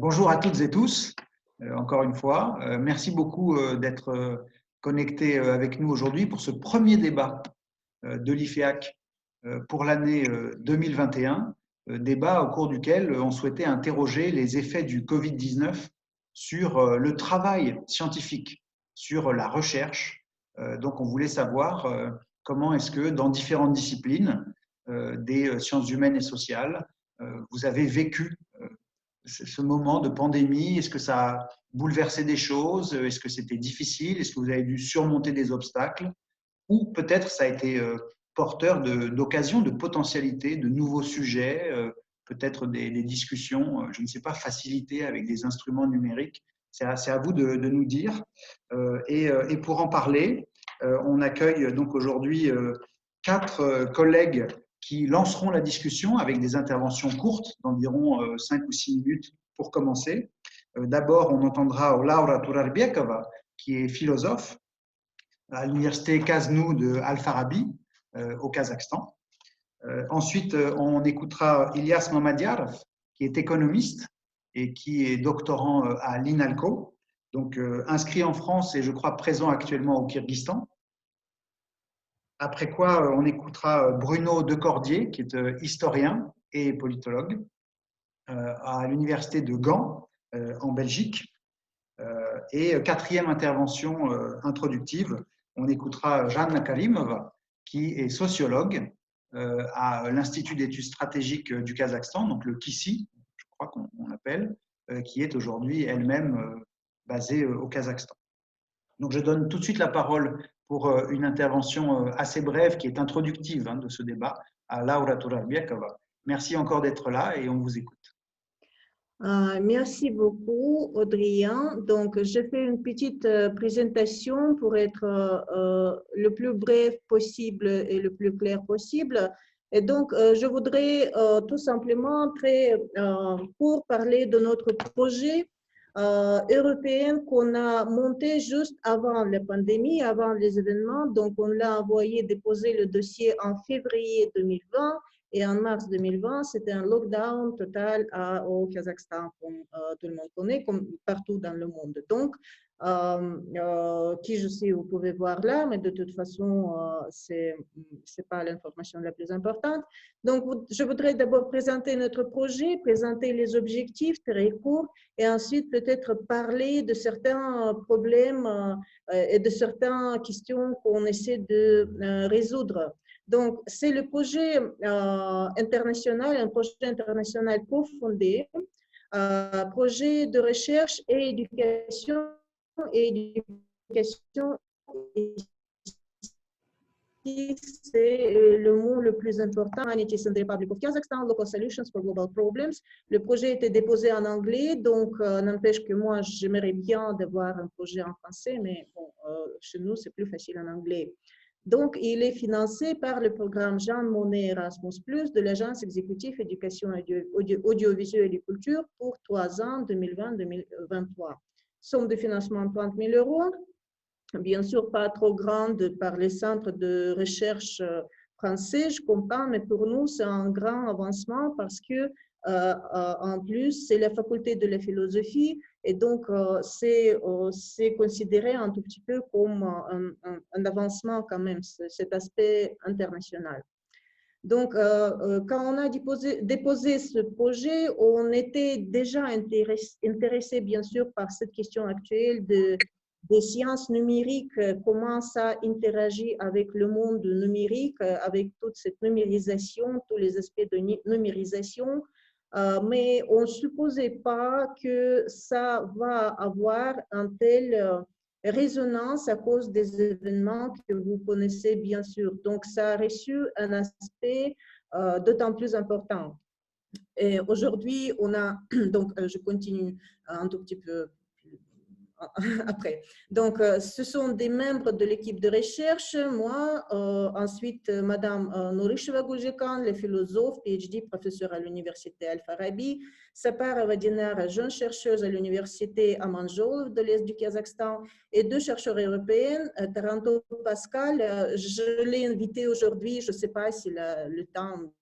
Bonjour à toutes et tous, encore une fois. Merci beaucoup d'être connectés avec nous aujourd'hui pour ce premier débat de l'IFEAC pour l'année 2021, débat au cours duquel on souhaitait interroger les effets du Covid-19 sur le travail scientifique, sur la recherche. Donc on voulait savoir comment est-ce que dans différentes disciplines des sciences humaines et sociales, vous avez vécu ce moment de pandémie. Est-ce que ça a bouleversé des choses? Est-ce que c'était difficile? Est-ce que vous avez dû surmonter des obstacles? Ou peut-être ça a été porteur d'occasions, de potentialités, de nouveaux sujets, peut-être des discussions, je ne sais pas, facilitées avec des instruments numériques. C'est à vous de nous dire. Et pour en parler, on accueille donc aujourd'hui 4 collègues qui lanceront la discussion avec des interventions courtes d'environ 5 ou 6 minutes pour commencer. D'abord, on entendra Laura Turarbiekova, qui est philosophe à l'université Kaznou de Al-Farabi, au Kazakhstan. Ensuite, on écoutera Ilyas Mamadiarov, qui est économiste et qui est doctorant à l'INALCO, donc inscrit en France et je crois présent actuellement au Kyrgyzstan. Après quoi, on écoutera Bruno Decordier, qui est historien et politologue à l'université de Gand, en Belgique. Et quatrième intervention introductive, on écoutera Jeanne Karimova, qui est sociologue à l'Institut d'études stratégiques du Kazakhstan, donc le KISI, je crois qu'on l'appelle, qui est aujourd'hui elle-même basée au Kazakhstan. Donc je donne tout de suite la parole pour une intervention assez brève qui est introductive de ce débat à Laura Turarbiekova. Merci encore d'être là et on vous écoute. Merci beaucoup, Audrien. Donc, je fais une petite présentation pour être le plus bref possible et le plus clair possible. Et donc, je voudrais tout simplement pour parler de notre projet européen qu'on a monté juste avant la pandémie, avant les événements. Donc, on l'a envoyé déposer le dossier en février 2020. Et en mars 2020, c'était un lockdown total au Kazakhstan, comme tout le monde connaît, comme partout dans le monde. Donc, qui je sais, vous pouvez voir là, mais de toute façon, c'est pas l'information la plus importante. Donc, je voudrais d'abord présenter notre projet, présenter les objectifs très courts, et ensuite peut-être parler de certains problèmes et de certaines questions qu'on essaie de résoudre. Donc, c'est le projet international, un projet international cofondé, projet de recherche et éducation c'est le mot le plus important. Humanities in the Republic of Kazakhstan, Local Solutions for Global Problems. Le projet était déposé en anglais, donc n'empêche que moi, j'aimerais bien d'avoir un projet en français, mais bon, chez nous, c'est plus facile en anglais. Donc, il est financé par le programme Jean Monnet Erasmus+, de l'Agence exécutive éducation audiovisuelle et culture pour 3 ans, 2020-2023. Somme de financement 30 000 €. Bien sûr, pas trop grande par les centres de recherche français, je comprends, mais pour nous, c'est un grand avancement parce que, en plus, c'est la faculté de la philosophie et donc c'est considéré un tout petit peu comme un avancement quand même, cet aspect international. Donc, quand on a déposé ce projet, on était déjà intéressé bien sûr par cette question actuelle des sciences numériques, comment ça interagit avec le monde numérique, avec toute cette numérisation, tous les aspects de numérisation, mais on ne supposait pas que ça va avoir un tel résonance à cause des événements que vous connaissez bien sûr. Donc, ça a reçu un aspect d'autant plus important. Et aujourd'hui, on a, donc je continue un tout petit peu après. Donc, ce sont des membres de l'équipe de recherche, moi, ensuite, Madame Nourisheva Guljekan, le philosophe, PhD, professeur à l'université Al-Farabi, Sapara Vadinar, jeune chercheuse à l'université Amanjolov de l'Est du Kazakhstan, et 2 chercheurs européens, Taranto Pascal, je l'ai invité aujourd'hui, je ne sais pas si le temps,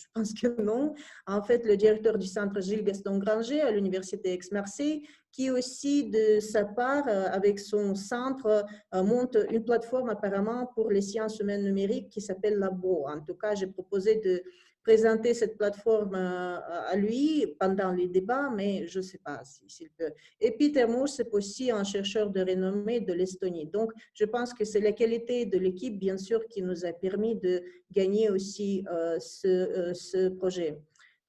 je pense que non. En fait, le directeur du centre Gilles Gaston Granger à l'Université Aix-Marseille, qui aussi de sa part, avec son centre, monte une plateforme apparemment pour les sciences humaines numériques qui s'appelle Labo. En tout cas, j'ai proposé de présenter cette plateforme à lui pendant les débats, mais je ne sais pas s'il peut. Et Peter Moore, c'est aussi un chercheur de renommée de l'Estonie. Donc, je pense que c'est la qualité de l'équipe, bien sûr, qui nous a permis de gagner aussi ce projet.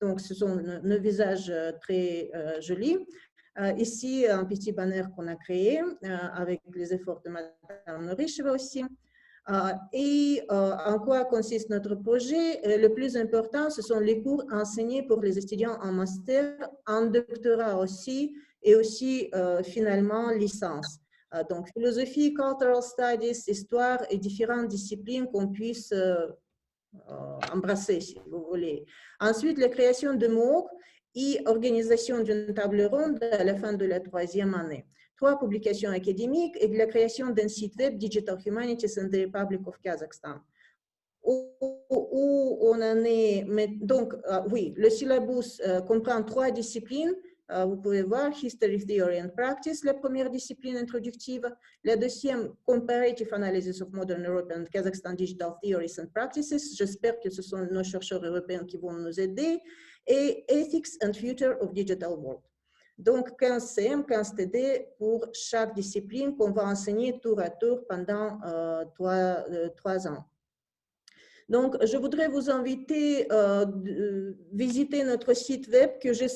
Donc, ce sont nos visages très jolis. Ici, un petit banner qu'on a créé avec les efforts de Madame Noricheva aussi. Et en quoi consiste notre projet? Le plus important, ce sont les cours enseignés pour les étudiants en master, en doctorat aussi, et aussi finalement licence. Donc, philosophie, cultural studies, histoire et différentes disciplines qu'on puisse embrasser, si vous voulez. Ensuite, la création de MOOC et organisation d'une table ronde à la fin de la 3e année. 3 publications académiques et de la création d'un site web Digital Humanities in the Republic of Kazakhstan. Où on en est, donc, oui, le syllabus comprend 3 disciplines. Vous pouvez voir History, Theory and Practice, la première discipline introductive. La deuxième, Comparative Analysis of Modern European and Kazakhstan Digital Theories and Practices. J'espère que ce sont nos chercheurs européens qui vont nous aider. Et Ethics and Future of Digital World. Donc, 15 CM, 15 TD pour chaque discipline qu'on va enseigner tour à tour pendant 3 ans. Donc, je voudrais vous inviter à visiter notre site web que je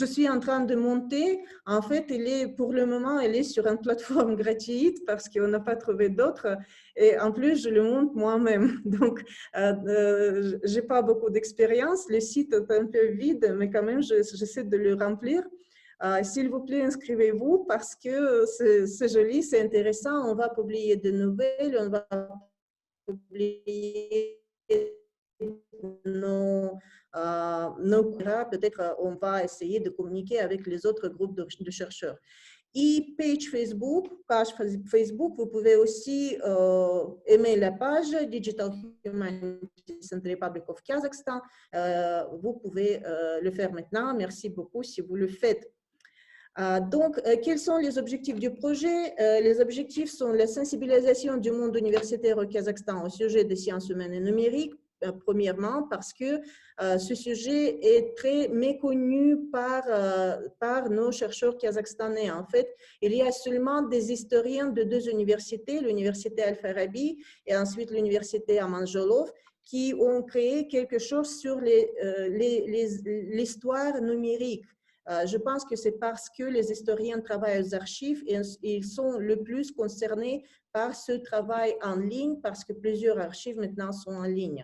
suis en train de monter. En fait, pour le moment, elle est sur une plateforme gratuite parce qu'on n'a pas trouvé d'autres. Et en plus, je le monte moi-même. Donc, je n'ai pas beaucoup d'expérience. Le site est un peu vide, mais quand même, j'essaie de le remplir. S'il vous plaît, inscrivez-vous parce que c'est joli, c'est intéressant. On va publier de nouvelles, on va publier peut-être on va essayer de communiquer avec les autres groupes de chercheurs. Et page Facebook, vous pouvez aussi aimer la page Digital Humanities in the Republic of Kazakhstan. Vous pouvez le faire maintenant. Merci beaucoup si vous le faites. Donc, quels sont les objectifs du projet? Les objectifs sont la sensibilisation du monde universitaire au Kazakhstan au sujet des sciences humaines et numériques, premièrement, parce que ce sujet est très méconnu par nos chercheurs kazakhstanais. En fait, il y a seulement des historiens de 2 universités, l'université Al-Farabi et ensuite l'université Amanjolov, qui ont créé quelque chose sur l'histoire numérique. Je pense que c'est parce que les historiens travaillent aux archives et ils sont le plus concernés par ce travail en ligne parce que plusieurs archives maintenant sont en ligne.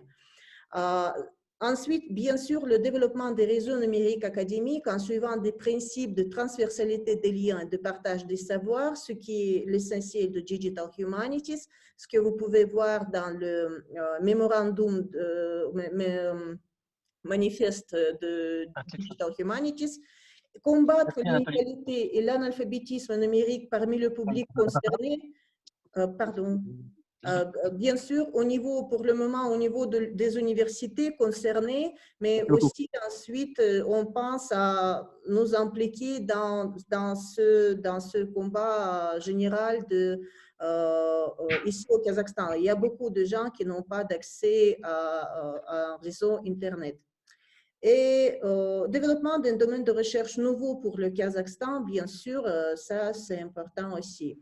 Ensuite, bien sûr, le développement des réseaux numériques académiques en suivant des principes de transversalité des liens et de partage des savoirs, ce qui est l'essentiel de Digital Humanities, ce que vous pouvez voir dans le mémorandum, manifeste de Digital Humanities. Combattre l'inégalité et l'analphabétisme numérique parmi le public concerné, bien sûr, pour le moment, au niveau des universités concernées, mais aussi ensuite, on pense à nous impliquer dans ce combat général ici au Kazakhstan. Il y a beaucoup de gens qui n'ont pas d'accès à un réseau Internet. Et développement d'un domaine de recherche nouveau pour le Kazakhstan, bien sûr, ça c'est important aussi.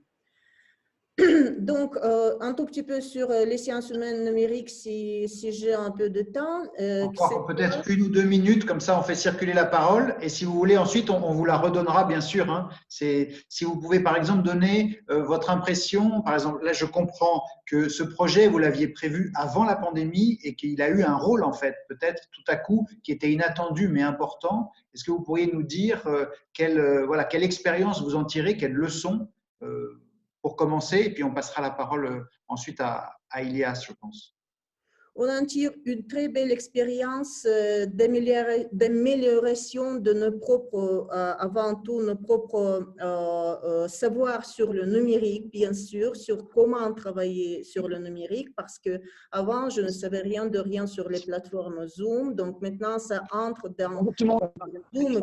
Donc, un tout petit peu sur les sciences humaines numériques, si j'ai un peu de temps. Encore peut-être 1 ou 2 minutes, comme ça on fait circuler la parole. Et si vous voulez, ensuite, on vous la redonnera, bien sûr. Hein. Si vous pouvez, par exemple, donner votre impression. Par exemple, là, je comprends que ce projet, vous l'aviez prévu avant la pandémie et qu'il a eu un rôle, en fait, peut-être tout à coup, qui était inattendu mais important. Est-ce que vous pourriez nous dire quelle expérience vous en tirez, quelles leçons pour commencer, et puis on passera la parole ensuite à Ilias, je pense. On en tire une très belle expérience d'amélioration de nos propres, avant tout, nos propres savoirs sur le numérique, bien sûr, sur comment travailler sur le numérique, parce que avant je ne savais rien de rien sur les plateformes Zoom, donc maintenant ça entre dans Zoom,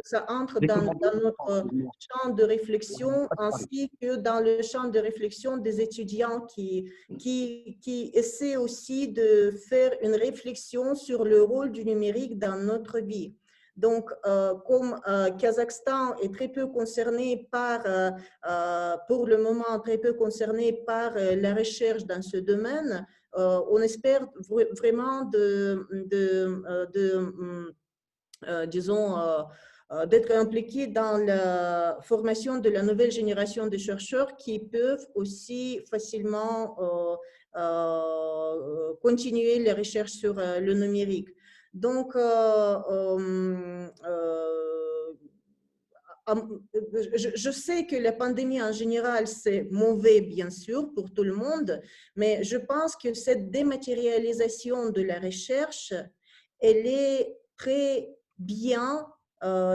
ça entre dans notre champ de réflexion, ainsi que dans le champ de réflexion des étudiants qui essaient aussi de faire une réflexion sur le rôle du numérique dans notre vie. Donc, comme Kazakhstan est très peu concerné pour le moment, très peu concerné par la recherche dans ce domaine, on espère vraiment disons, d'être impliqués dans la formation de la nouvelle génération de chercheurs qui peuvent aussi facilement continuer les recherches sur le numérique. Donc, je sais que la pandémie en général, c'est mauvais, bien sûr, pour tout le monde, mais je pense que cette dématérialisation de la recherche, elle est très bien,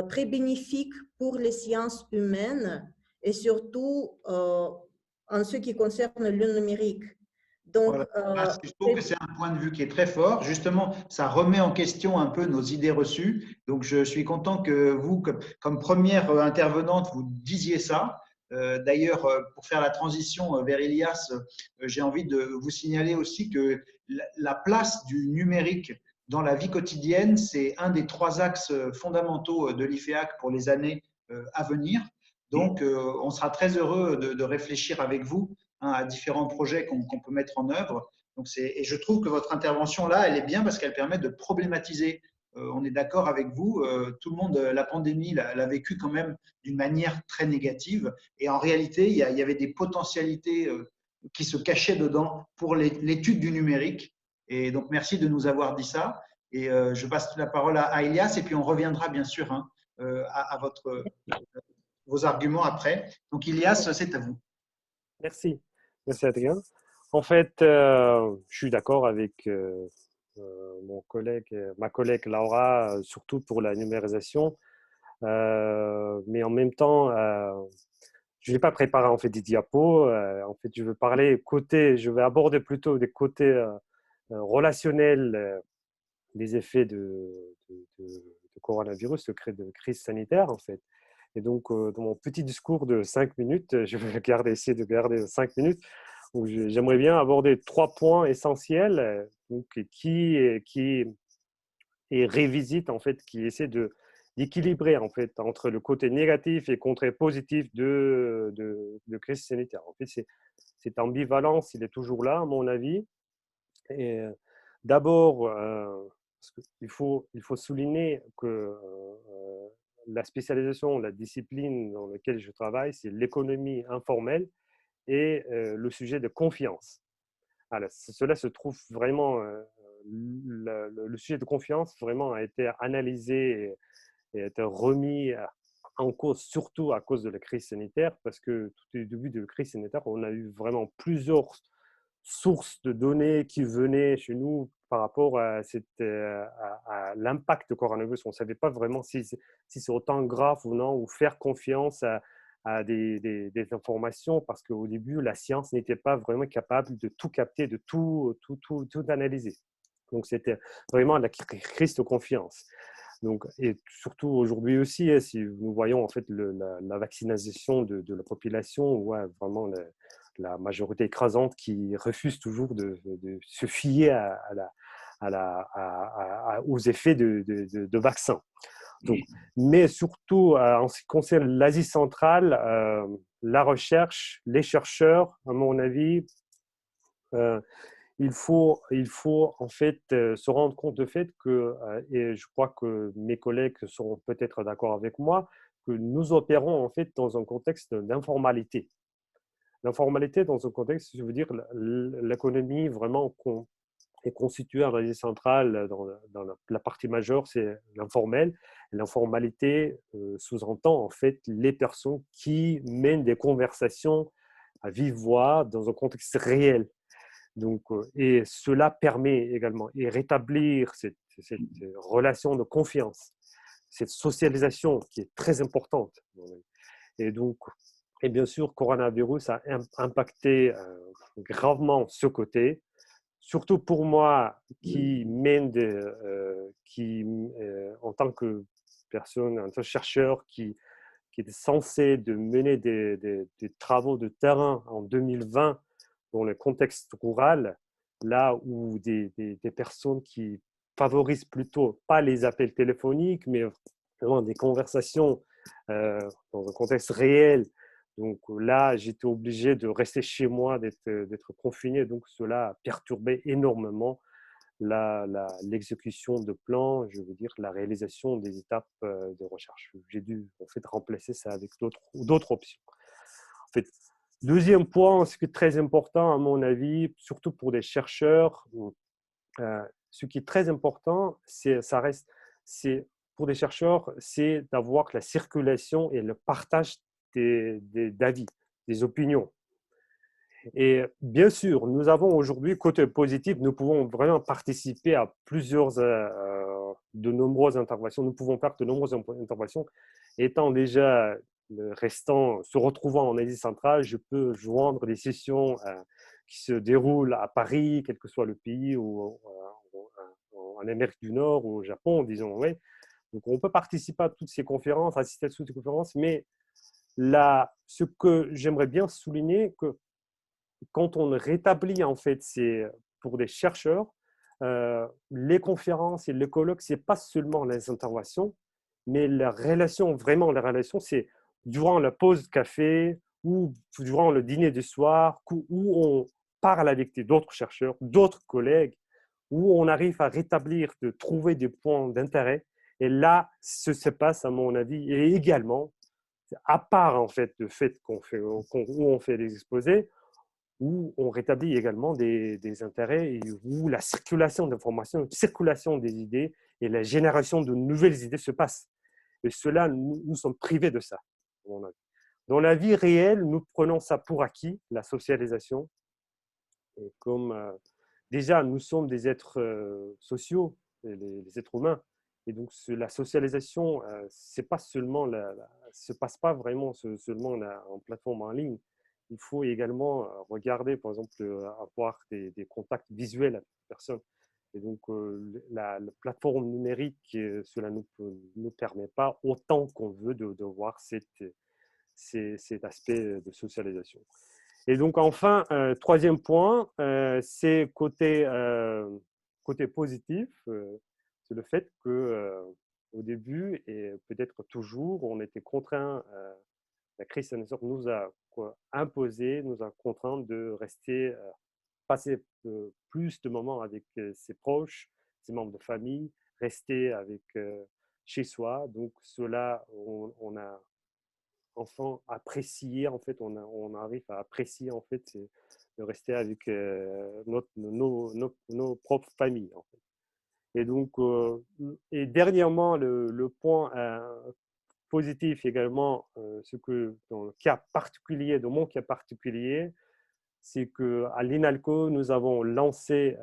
très bénéfique pour les sciences humaines et surtout en ce qui concerne le numérique. Donc, voilà. Je trouve que c'est un point de vue qui est très fort. Justement, ça remet en question un peu nos idées reçues. Donc, je suis content que vous, comme première intervenante, vous disiez ça. D'ailleurs, pour faire la transition vers Ilias, j'ai envie de vous signaler aussi que la place du numérique dans la vie quotidienne, c'est un des 3 axes fondamentaux de l'IFEAC pour les années à venir. Donc, on sera très heureux de réfléchir avec vous à différents projets qu'on peut mettre en œuvre. Donc et je trouve que votre intervention là, elle est bien parce qu'elle permet de problématiser. On est d'accord avec vous, tout le monde, la pandémie l'a vécu quand même d'une manière très négative. Et en réalité, il y avait des potentialités qui se cachaient dedans pour l'étude du numérique. Et donc, merci de nous avoir dit ça. Et je passe la parole à Elias et puis on reviendra bien sûr à vos arguments après. Donc, Elias, c'est à vous. Merci. Merci Adrien. En fait, je suis d'accord avec ma collègue Laura, surtout pour la numérisation. Mais en même temps, je n'ai pas préparé en fait des diapos. En fait, je vais aborder plutôt des côtés relationnels des effets de coronavirus, de crise sanitaire en fait. Et donc, dans mon petit discours de 5 minutes, je vais essayer de garder 5 minutes, où j'aimerais bien aborder 3 points essentiels donc, qui révisite en fait, qui essaie d'équilibrer en fait entre le côté négatif et le côté positif de crise sanitaire. En fait, cette ambivalence, il est toujours là, à mon avis. Et d'abord, il faut souligner que la spécialisation, la discipline dans laquelle je travaille, c'est l'économie informelle et le sujet de confiance. Alors, cela se trouve vraiment, le sujet de confiance vraiment a été analysé et a été remis en cause, surtout à cause de la crise sanitaire, parce que tout au début de la crise sanitaire, on a eu vraiment plusieurs sources de données qui venaient chez nous par rapport à l'impact du coronavirus. On ne savait pas vraiment si c'est autant grave ou non, ou faire confiance à des informations, parce qu'au début, la science n'était pas vraiment capable de tout capter, de tout analyser. Donc, c'était vraiment la crise de confiance. Donc, et surtout aujourd'hui aussi, si nous voyons en fait la vaccination de la population, ouais, vraiment la majorité écrasante qui refuse toujours de se fier aux effets de vaccins. Donc, mais surtout, en ce qui concerne l'Asie centrale, la recherche, les chercheurs, à mon avis, il faut en fait se rendre compte du fait que, et je crois que mes collègues seront peut-être d'accord avec moi, que nous opérons en fait dans un contexte d'informalité. L'informalité dans un contexte, je veux dire, l'économie vraiment est constituée en Asie centrale, dans la partie majeure, c'est l'informel. L'informalité sous-entend en fait les personnes qui mènent des conversations à vive voix dans un contexte réel. Donc, et cela permet également de rétablir cette relation de confiance, cette socialisation qui est très importante. Et donc, et bien sûr, le coronavirus a impacté gravement ce côté, surtout pour moi qui mène en tant que personne, en tant que chercheur qui était censé de mener des travaux de terrain en 2020 dans le contexte rural, là où des personnes qui favorisent plutôt pas les appels téléphoniques, mais vraiment des conversations dans un contexte réel. Donc là, j'étais obligé de rester chez moi, d'être confiné. Donc cela a perturbé énormément l'exécution de plans, je veux dire la réalisation des étapes de recherche. J'ai dû en fait remplacer ça avec d'autres options. En fait, deuxième point, ce qui est très important à mon avis, surtout pour des chercheurs, ce qui est très important, c'est pour des chercheurs, c'est d'avoir la circulation et le partage d'avis, des opinions. Et bien sûr, nous avons aujourd'hui, côté positif, nous pouvons vraiment participer à de nombreuses interventions. Nous pouvons faire de nombreuses interventions. Étant déjà se retrouvant en Asie centrale, je peux joindre des sessions qui se déroulent à Paris, quel que soit le pays, ou en Amérique du Nord ou au Japon, disons. Ouais. Donc, on peut participer à toutes ces conférences, assister à toutes ces conférences, mais là, ce que j'aimerais bien souligner, que quand on rétablit, en fait, pour des chercheurs, les conférences et les colloques, ce n'est pas seulement les interventions, mais la relation, c'est durant la pause café ou durant le dîner du soir, où on parle avec d'autres chercheurs, d'autres collègues, où on arrive à rétablir, de trouver des points d'intérêt. Et là, ce se passe, à mon avis, et également, à part, en fait, le fait où on fait des exposés, où on rétablit également des intérêts et où la circulation d'informations, la circulation des idées et la génération de nouvelles idées se passe. Et cela, nous sommes privés de ça. Dans la vie réelle, nous prenons ça pour acquis, la socialisation. Et comme déjà, nous sommes des êtres sociaux, les êtres humains. Et donc, la socialisation, c'est pas seulement se passe pas vraiment seulement en plateforme en ligne. Il faut également regarder, par exemple, avoir des contacts visuels avec les personnes. Et donc, la plateforme numérique, cela ne nous permet pas autant qu'on veut de voir cet aspect de socialisation. Et donc, enfin, troisième point, c'est côté positif, c'est le fait qu'au début, et peut-être toujours, on était contraint, la crise sanitaire nous a imposé, nous a contraint de rester, passer plus de moments avec ses proches, ses membres de famille, rester chez soi. Donc, cela, on a enfin apprécié, en fait, on arrive à apprécier, en fait, de rester avec nos propres familles, en fait. Et donc, et dernièrement, le point positif également, ce que dans le cas particulier, dans mon cas particulier, c'est qu'à l'INALCO, nous avons lancé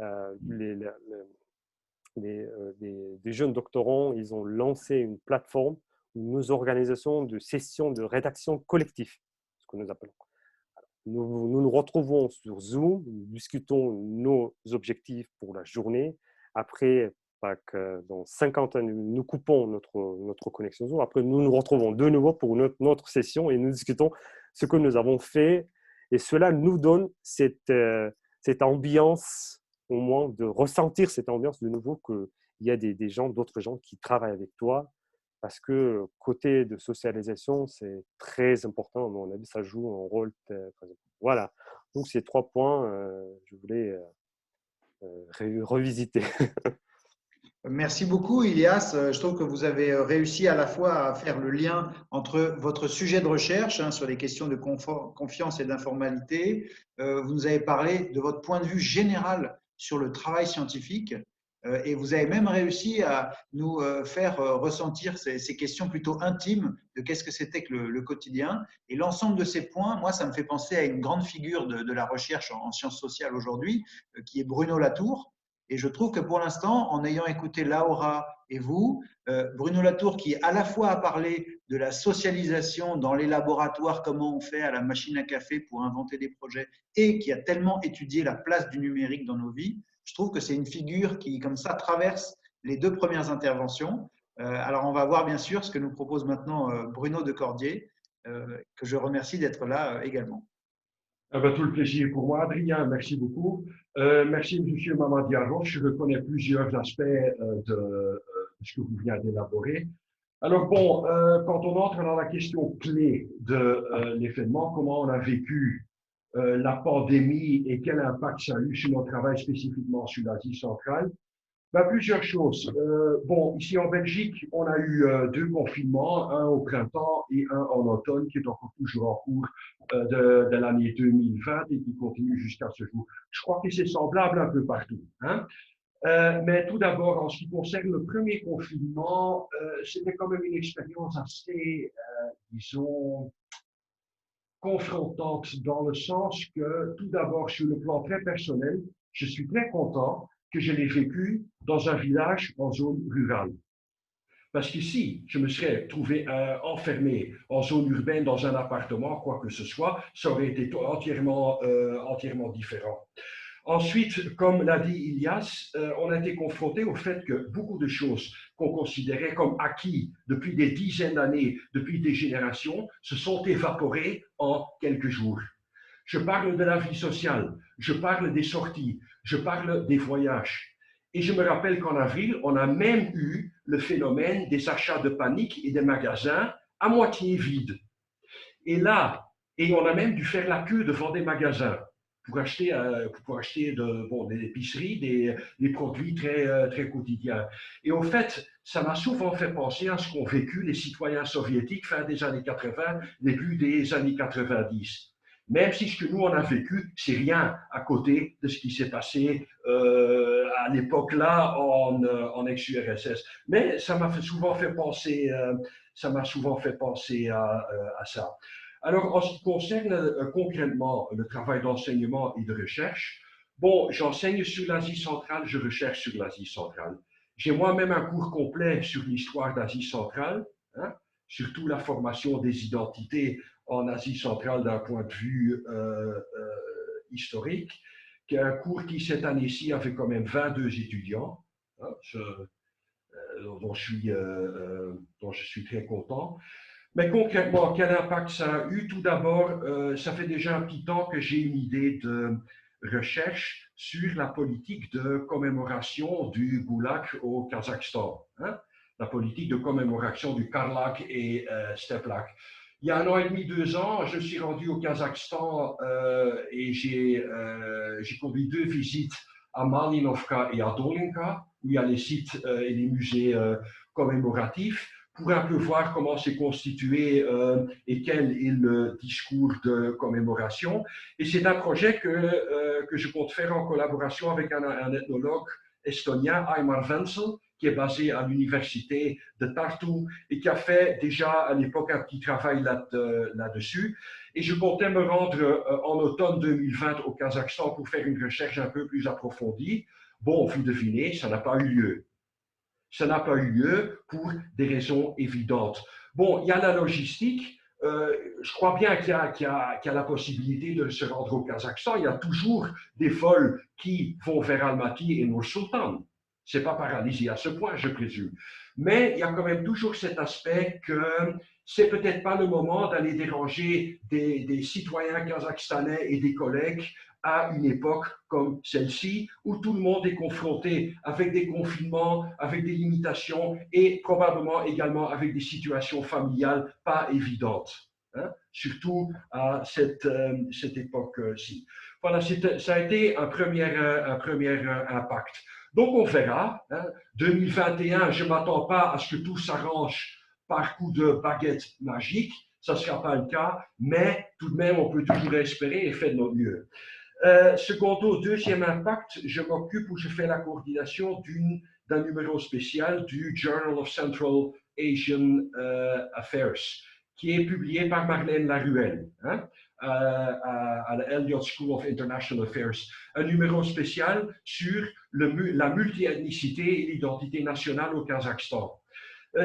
des jeunes doctorants, ils ont lancé une plateforme où nous organisons de sessions de rédaction collective, ce que nous appelons. Nous retrouvons sur Zoom, nous discutons nos objectifs pour la journée. Après, dans 50 ans, nous coupons notre connexion Zoom. Après, nous nous retrouvons de nouveau pour notre session et nous discutons ce que nous avons fait. Et cela nous donne cette ambiance, au moins de ressentir cette ambiance de nouveau qu'il y a d'autres gens qui travaillent avec toi. Parce que côté de socialisation, c'est très important. À mon avis, ça joue un rôle très important. Voilà. Donc, ces 3 points, je voulais revisiter. Merci beaucoup, Ilias. Je trouve que vous avez réussi à la fois à faire le lien entre votre sujet de recherche sur les questions de confiance et d'informalité. Vous nous avez parlé de votre point de vue général sur le travail scientifique. Et vous avez même réussi à nous faire ressentir ces questions plutôt intimes de qu'est-ce que c'était que le quotidien. Et l'ensemble de ces points, moi, ça me fait penser à une grande figure de la recherche en sciences sociales aujourd'hui, qui est Bruno Latour. Et je trouve que pour l'instant, en ayant écouté Laura et vous, Bruno Latour, qui à la fois a parlé de la socialisation dans les laboratoires, comment on fait à la machine à café pour inventer des projets, et qui a tellement étudié la place du numérique dans nos vies, je trouve que c'est une figure qui, comme ça, traverse les deux premières interventions. Alors, on va voir bien sûr ce que nous propose maintenant Bruno de Cordier, que je remercie d'être là également. Ah ben, tout le plaisir pour moi, Adrien. Merci beaucoup. Merci, M. Mamadi-Arros. Je reconnais plusieurs aspects de ce que vous venez d'élaborer. Alors bon, quand on entre dans la question clé de l'événement, comment on a vécu la pandémie et quel impact ça a eu sur notre travail spécifiquement sur l'Asie centrale, ben, plusieurs choses. Bon, ici en Belgique, on a eu deux confinements, un au printemps et un en automne, qui est encore toujours en cours de l'année 2020 et qui continue jusqu'à ce jour. Je crois que c'est semblable un peu partout. Hein? Mais tout d'abord, en ce qui concerne le premier confinement, c'était quand même une expérience assez, disons, confrontante dans le sens que, tout d'abord, sur le plan très personnel, je suis très content que je l'ai vécu dans un village en zone rurale. Parce qu'ici, je me serais trouvé enfermé en zone urbaine dans un appartement, quoi que ce soit, ça aurait été entièrement différent. Ensuite, comme l'a dit Ilias, on a été confronté au fait que beaucoup de choses qu'on considérait comme acquis depuis des dizaines d'années, depuis des générations, se sont évaporées en quelques jours. Je parle de la vie sociale, je parle des sorties, je parle des voyages. Et je me rappelle qu'en avril, on a même eu le phénomène des achats de panique et des magasins à moitié vides. Et là, on a même dû faire la queue devant des magasins pour acheter des épiceries, des produits très quotidiens. Et au fait, ça m'a souvent fait penser à ce qu'ont vécu les citoyens soviétiques fin des années 80, début des années 90. Même si ce que nous on a vécu, c'est rien à côté de ce qui s'est passé à l'époque là en ex-URSS. Mais ça m'a souvent fait penser, à ça. Alors, en ce qui concerne concrètement le travail d'enseignement et de recherche, bon, j'enseigne sur l'Asie centrale, je recherche sur l'Asie centrale. J'ai moi-même un cours complet sur l'histoire d'Asie centrale, hein, surtout la formation des identités en Asie centrale d'un point de vue historique, qui est un cours qui, cette année-ci, avait quand même 22 étudiants, hein, dont je suis très content. Mais concrètement, quel impact ça a eu? Tout d'abord, ça fait déjà un petit temps que j'ai une idée de recherche sur la politique de commémoration du Goulag au Kazakhstan, hein? La politique de commémoration du Karlak et Steplak. Il y a 1 an et demi, 2 ans, je suis rendu au Kazakhstan et j'ai conduit 2 visites à Malinovka et à Dolinka, où il y a les sites et les musées commémoratifs, pour un peu voir comment c'est constitué et quel est le discours de commémoration. Et c'est un projet que je compte faire en collaboration avec un ethnologue estonien, Aimar Wenzel, qui est basé à l'université de Tartu et qui a fait déjà à l'époque un petit travail là-dessus. Et je comptais me rendre en automne 2020 au Kazakhstan pour faire une recherche un peu plus approfondie. Bon, vous devinez, ça n'a pas eu lieu. Ça n'a pas eu lieu pour des raisons évidentes. Bon, il y a la logistique. Je crois bien qu'il y a la possibilité de se rendre au Kazakhstan. Il y a toujours des vols qui vont vers Almaty et Nur-Sultan. Ce n'est pas paralysé à ce point, je présume. Mais il y a quand même toujours cet aspect que c'est peut-être pas le moment d'aller déranger des citoyens kazakhstanais et des collègues à une époque comme celle-ci, où tout le monde est confronté avec des confinements, avec des limitations et probablement également avec des situations familiales pas évidentes, hein, surtout à cette époque-ci. Voilà, ça a été un premier impact. Donc on verra. Hein, 2021, je ne m'attends pas à ce que tout s'arrange par coup de baguette magique, ça ne sera pas le cas, mais tout de même, on peut toujours espérer et faire de notre mieux. Secondo, deuxième impact, je m'occupe ou je fais la coordination d'un numéro spécial du Journal of Central Asian Affairs, qui est publié par Marlène Laruelle, hein, à la Elliott School of International Affairs. Un numéro spécial sur la multi-ethnicité et l'identité nationale au Kazakhstan.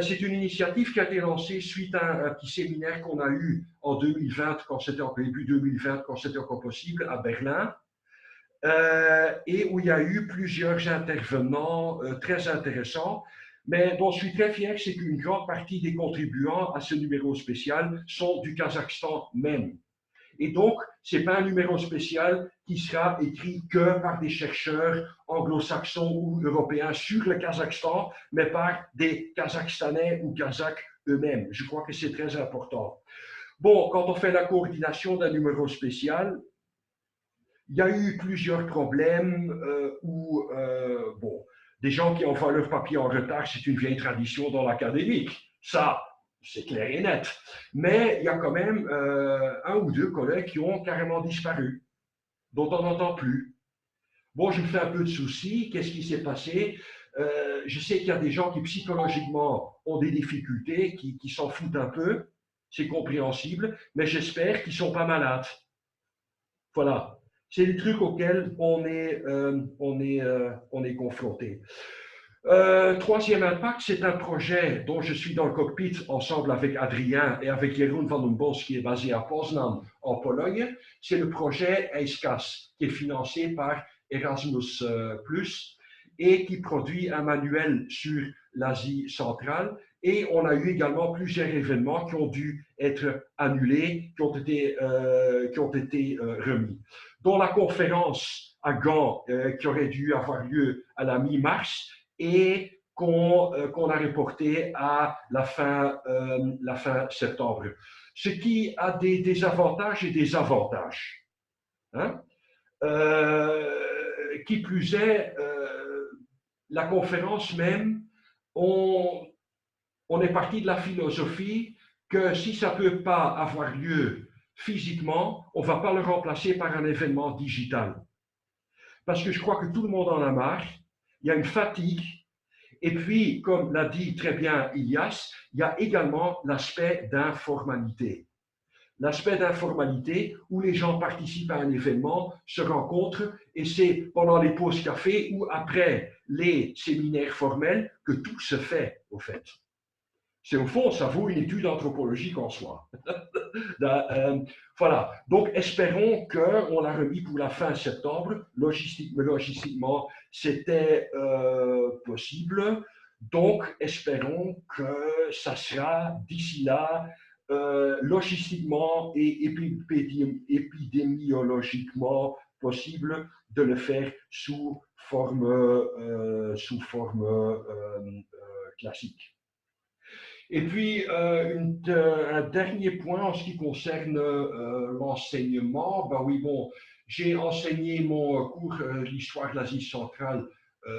C'est une initiative qui a été lancée suite à un petit séminaire qu'on a eu en 2020, quand c'était en début 2020, quand c'était encore possible, à Berlin, et où il y a eu plusieurs intervenants très intéressants. Mais dont je suis très fier, c'est qu'une grande partie des contribuants à ce numéro spécial sont du Kazakhstan même. Et donc, ce n'est pas un numéro spécial qui sera écrit que par des chercheurs anglo-saxons ou européens sur le Kazakhstan, mais par des Kazakhstanais ou Kazakhs eux-mêmes. Je crois que c'est très important. Bon, quand on fait la coordination d'un numéro spécial, il y a eu plusieurs problèmes où, bon, des gens qui envoient leur papier en retard, c'est une vieille tradition dans l'académique. Ça, c'est clair et net. Mais il y a quand même un ou deux collègues qui ont carrément disparu, dont on n'entend plus. Bon, je me fais un peu de soucis. Qu'est-ce qui s'est passé? Je sais qu'il y a des gens qui psychologiquement ont des difficultés, qui s'en foutent un peu. C'est compréhensible, mais j'espère qu'ils ne sont pas malades. Voilà. C'est les trucs auxquels on est confronté. Troisième impact, c'est un projet dont je suis dans le cockpit ensemble avec Adrien et avec Jeroen van den Bos, qui est basé à Poznan, en Pologne. C'est le projet EISCAS, qui est financé par Erasmus+, et qui produit un manuel sur l'Asie centrale. Et on a eu également plusieurs événements qui ont dû être annulés, qui ont été remis, dont la conférence à Gand qui aurait dû avoir lieu à la mi-mars et qu'on a reporté à la fin septembre. Ce qui a des avantages et des avantages. Hein? Qui plus est, la conférence même, on est parti de la philosophie que si ça ne peut pas avoir lieu physiquement, on ne va pas le remplacer par un événement digital. Parce que je crois que tout le monde en a marre, il y a une fatigue, et puis, comme l'a dit très bien Ilias, il y a également l'aspect d'informalité. L'aspect d'informalité où les gens participent à un événement, se rencontrent, et c'est pendant les pauses café ou après les séminaires formels que tout se fait, au fait. C'est au fond, ça vaut une étude anthropologique en soi. Voilà. Donc, espérons qu'on l'a remis pour la fin septembre. Logistiquement, c'était possible. Donc, espérons que ça sera d'ici là, logistiquement et épidémiologiquement possible de le faire sous forme classique. Et puis, un dernier point en ce qui concerne l'enseignement. Ben oui, bon, j'ai enseigné mon cours l'histoire de l'Asie centrale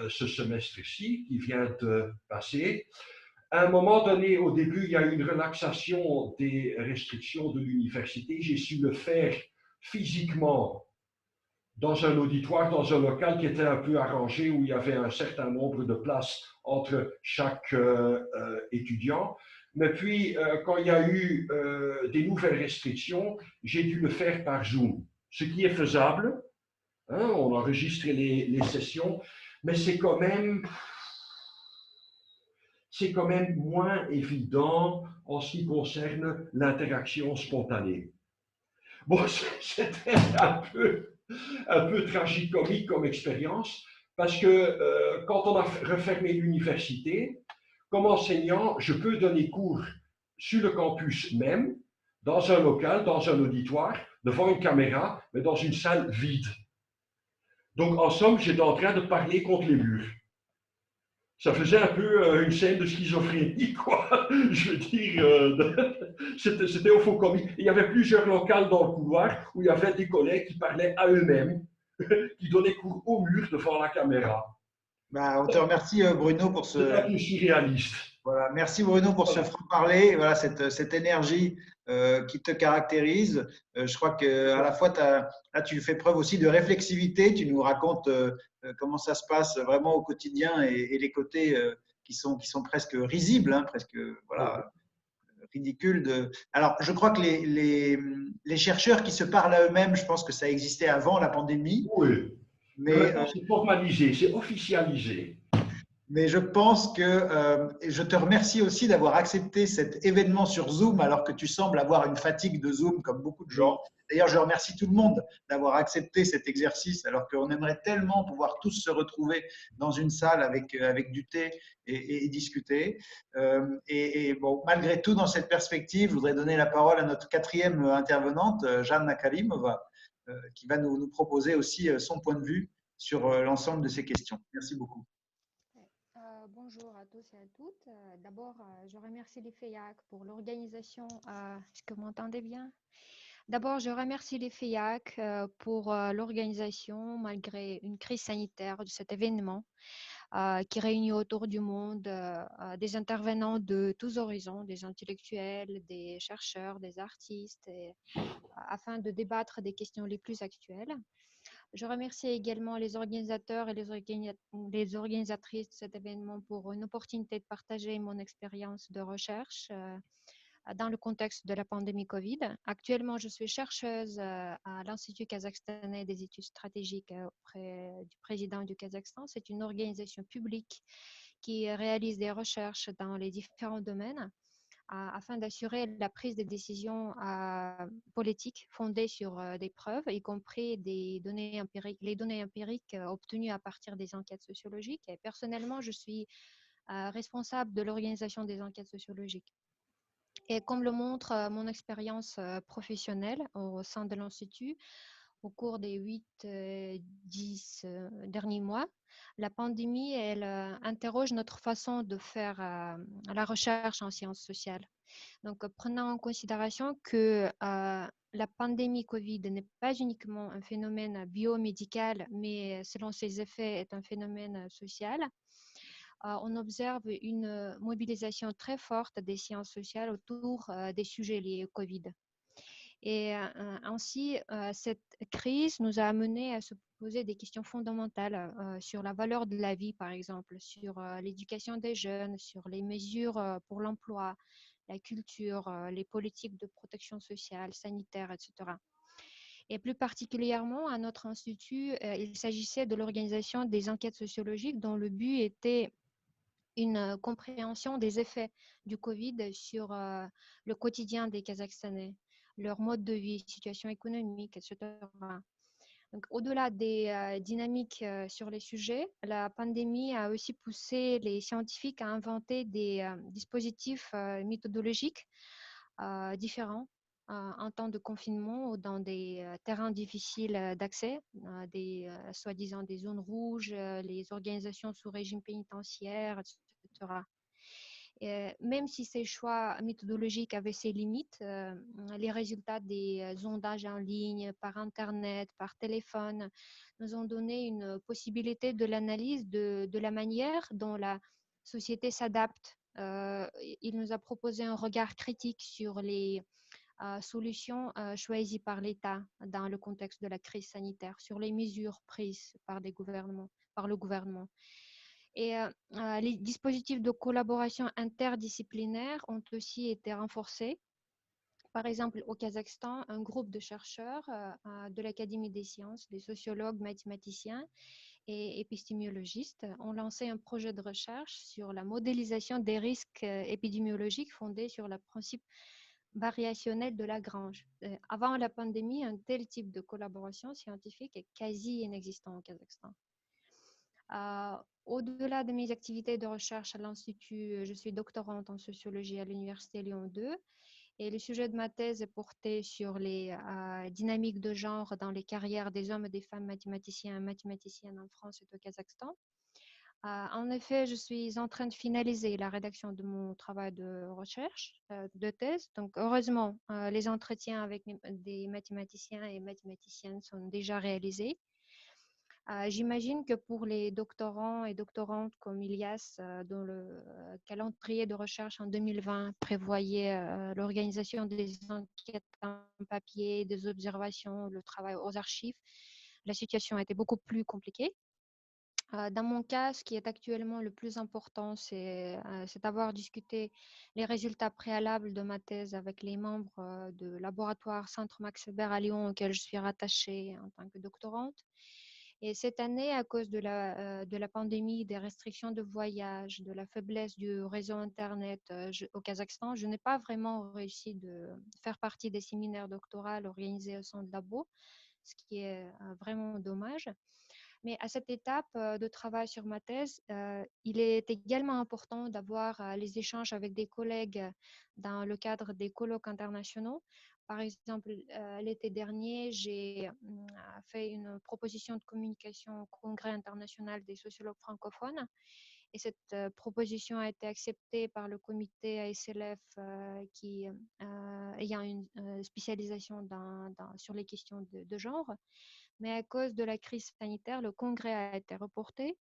ce semestre-ci, qui vient de passer. À un moment donné, au début, il y a eu une relaxation des restrictions de l'université. J'ai su le faire physiquement dans un auditoire, dans un local qui était un peu arrangé, où il y avait un certain nombre de places entre chaque étudiant. Mais puis, quand il y a eu des nouvelles restrictions, j'ai dû le faire par Zoom, ce qui est faisable. Hein, on enregistre les sessions, mais c'est quand même moins évident en ce qui concerne l'interaction spontanée. Bon, c'était un peu tragicomique comme expérience, parce que quand on a refermé l'université, comme enseignant, je peux donner cours sur le campus même, dans un local, dans un auditoire, devant une caméra, mais dans une salle vide. Donc, en somme, j'étais en train de parler contre les murs. Ça faisait un peu une scène de schizophrénie, quoi. Je veux dire, c'était au fond comique. Il y avait plusieurs locales dans le couloir où il y avait des collègues qui parlaient à eux-mêmes, qui donnaient cours au mur devant la caméra. Ben, on te remercie, Bruno, pour ce… C'est un peu surréaliste. Voilà, merci Bruno pour ce franc-parler, voilà, cette énergie qui te caractérise. Je crois qu'à la fois, là, tu fais preuve aussi de réflexivité, tu nous racontes comment ça se passe vraiment au quotidien et les côtés qui sont presque risibles, hein, presque voilà, ridicules. Alors, je crois que les chercheurs qui se parlent à eux-mêmes, je pense que ça existait avant la pandémie, Oui. Mais mais maintenant, c'est formalisé, c'est officialisé. Mais je pense que, et je te remercie aussi d'avoir accepté cet événement sur Zoom alors que tu sembles avoir une fatigue de Zoom comme beaucoup de gens. Oui. D'ailleurs, je remercie tout le monde d'avoir accepté cet exercice alors qu'on aimerait tellement pouvoir tous se retrouver dans une salle avec du thé et discuter. Et bon, malgré tout, dans cette perspective, je voudrais donner la parole à notre quatrième intervenante, Jeanne Nakalimova, qui va nous proposer aussi son point de vue sur l'ensemble de ces questions. Merci beaucoup. Bonjour à tous et à toutes. D'abord, je remercie les FEIAC pour l'organisation. Est-ce que vous m'entendez bien? D'abord, je remercie les FEIAC pour l'organisation malgré une crise sanitaire de cet événement qui réunit autour du monde des intervenants de tous horizons, des intellectuels, des chercheurs, des artistes, afin de débattre des questions les plus actuelles. Je remercie également les organisateurs et les organisatrices de cet événement pour une opportunité de partager mon expérience de recherche dans le contexte de la pandémie Covid. Actuellement, je suis chercheuse à l'Institut kazakhstanais des études stratégiques auprès du président du Kazakhstan. C'est une organisation publique qui réalise des recherches dans les différents domaines afin d'assurer la prise de décisions politiques fondées sur des preuves, y compris des données empiriques, les données empiriques obtenues à partir des enquêtes sociologiques. Et personnellement, je suis responsable de l'organisation des enquêtes sociologiques. Et comme le montre mon expérience professionnelle au sein de l'Institut, au cours des 8-10 derniers mois, la pandémie, elle interroge notre façon de faire la recherche en sciences sociales. Donc, prenant en considération que la pandémie Covid n'est pas uniquement un phénomène biomédical, mais selon ses effets est un phénomène social, on observe une mobilisation très forte des sciences sociales autour des sujets liés au Covid. Et ainsi, cette crise nous a amené à se poser des questions fondamentales sur la valeur de la vie, par exemple, sur l'éducation des jeunes, sur les mesures pour l'emploi, la culture, les politiques de protection sociale, sanitaire, etc. Et plus particulièrement, à notre institut, il s'agissait de l'organisation des enquêtes sociologiques dont le but était une compréhension des effets du Covid sur le quotidien des Kazakhstanais, leur mode de vie, situation économique, etc. Donc, au-delà des dynamiques sur les sujets, la pandémie a aussi poussé les scientifiques à inventer des dispositifs méthodologiques différents en temps de confinement ou dans des terrains difficiles d'accès, des soi-disant des zones rouges, les organisations sous régime pénitentiaire, etc. Même si ces choix méthodologiques avaient ses limites, les résultats des sondages en ligne, par Internet, par téléphone, nous ont donné une possibilité de l'analyse de la manière dont la société s'adapte. Il nous a proposé un regard critique sur les solutions choisies par l'État dans le contexte de la crise sanitaire, sur les mesures prises par le gouvernement. Et les dispositifs de collaboration interdisciplinaire ont aussi été renforcés. Par exemple, au Kazakhstan, un groupe de chercheurs de l'Académie des sciences, des sociologues, mathématiciens et épistémologistes ont lancé un projet de recherche sur la modélisation des risques épidémiologiques fondés sur le principe variationnel de Lagrange. Avant la pandémie, un tel type de collaboration scientifique est quasi inexistant au Kazakhstan. Au-delà de mes activités de recherche à l'Institut, je suis doctorante en sociologie à l'Université Lyon 2 et le sujet de ma thèse est porté sur les dynamiques de genre dans les carrières des hommes et des femmes mathématiciens et mathématiciennes en France et au Kazakhstan. En effet, je suis en train de finaliser la rédaction de mon travail de recherche, de thèse. Donc, heureusement, les entretiens avec des mathématiciens et mathématiciennes sont déjà réalisés. J'imagine que pour les doctorants et doctorantes comme Ilias, dont le calendrier de recherche en 2020 prévoyait l'organisation des enquêtes en papier, des observations, le travail aux archives, la situation a été beaucoup plus compliquée. Dans mon cas, ce qui est actuellement le plus important, c'est d'avoir discuté les résultats préalables de ma thèse avec les membres du laboratoire Centre Max Weber à Lyon, auquel je suis rattachée en tant que doctorante. Et cette année, à cause de la pandémie, des restrictions de voyage, de la faiblesse du réseau Internet au Kazakhstan, je n'ai pas vraiment réussi de faire partie des séminaires doctoraux organisés au centre labo, ce qui est vraiment dommage. Mais à cette étape de travail sur ma thèse, il est également important d'avoir les échanges avec des collègues dans le cadre des colloques internationaux. Par exemple, l'été dernier, j'ai fait une proposition de communication au Congrès international des sociologues francophones. Et cette proposition a été acceptée par le comité ASLF qui ayant une spécialisation sur les questions de genre. Mais à cause de la crise sanitaire, le congrès a été reporté.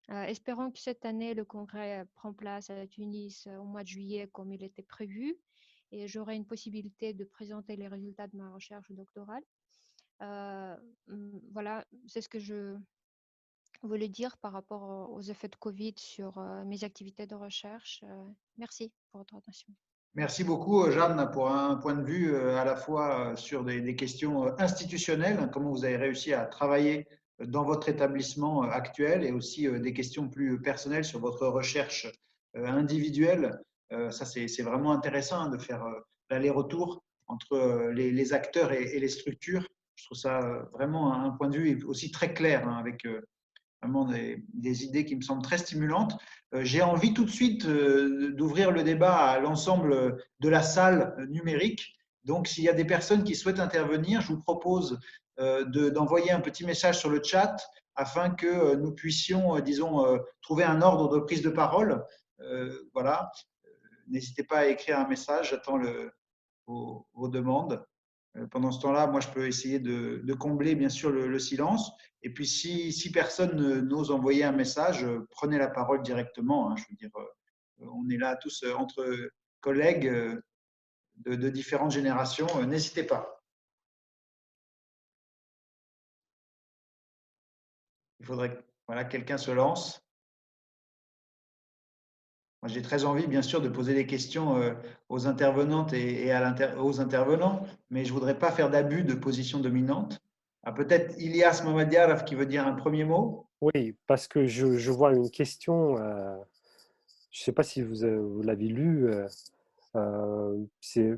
Espérons que cette année, le congrès prend place à Tunis au mois de juillet comme il était prévu et j'aurai une possibilité de présenter les résultats de ma recherche doctorale. Voilà, c'est ce que je voulais dire par rapport aux effets de Covid sur mes activités de recherche. Merci pour votre attention. Merci beaucoup, Jeanne, pour un point de vue à la fois sur des questions institutionnelles, comment vous avez réussi à travailler dans votre établissement actuel, et aussi des questions plus personnelles sur votre recherche individuelle. Ça, c'est vraiment intéressant de faire l'aller-retour entre les acteurs et les structures. Je trouve ça vraiment un point de vue aussi très clair, avec vraiment des idées qui me semblent très stimulantes. J'ai envie tout de suite d'ouvrir le débat à l'ensemble de la salle numérique. Donc, s'il y a des personnes qui souhaitent intervenir, je vous propose d'envoyer un petit message sur le chat afin que nous puissions, disons, trouver un ordre de prise de parole. Voilà. N'hésitez pas à écrire un message, j'attends vos demandes. Pendant ce temps-là, moi, je peux essayer de combler, bien sûr, le silence. Et puis, si personne n'ose envoyer un message, prenez la parole directement, hein. Je veux dire, on est là tous entre collègues de différentes générations. N'hésitez pas. Il faudrait que voilà, quelqu'un se lance. Moi, j'ai très envie, bien sûr, de poser des questions aux intervenantes et aux intervenants, mais je ne voudrais pas faire d'abus de position dominante. Ah, peut-être Ilias Mamadiarov qui veut dire un premier mot. Oui, parce que je vois une question, je ne sais pas si vous l'avez lu, c'est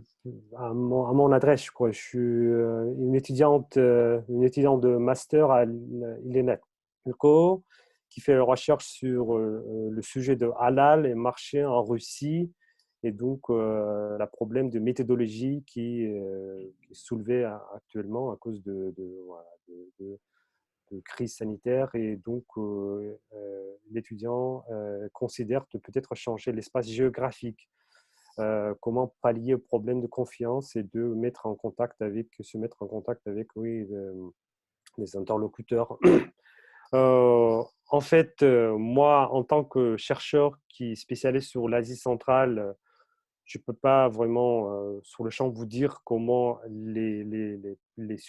à mon adresse, je crois. Je suis une étudiante de master à l'INETCO qui fait recherche sur le sujet de halal et marché en Russie, et donc le problème de méthodologie qui est soulevé actuellement à cause voilà, de crise sanitaire. Et donc l'étudiant considère de peut-être changer l'espace géographique. Comment pallier au problème de confiance et de se mettre en contact avec oui, les interlocuteurs. En fait, moi, en tant que chercheur qui spécialise sur l'Asie centrale, je ne peux pas vraiment, sur le champ, vous dire comment les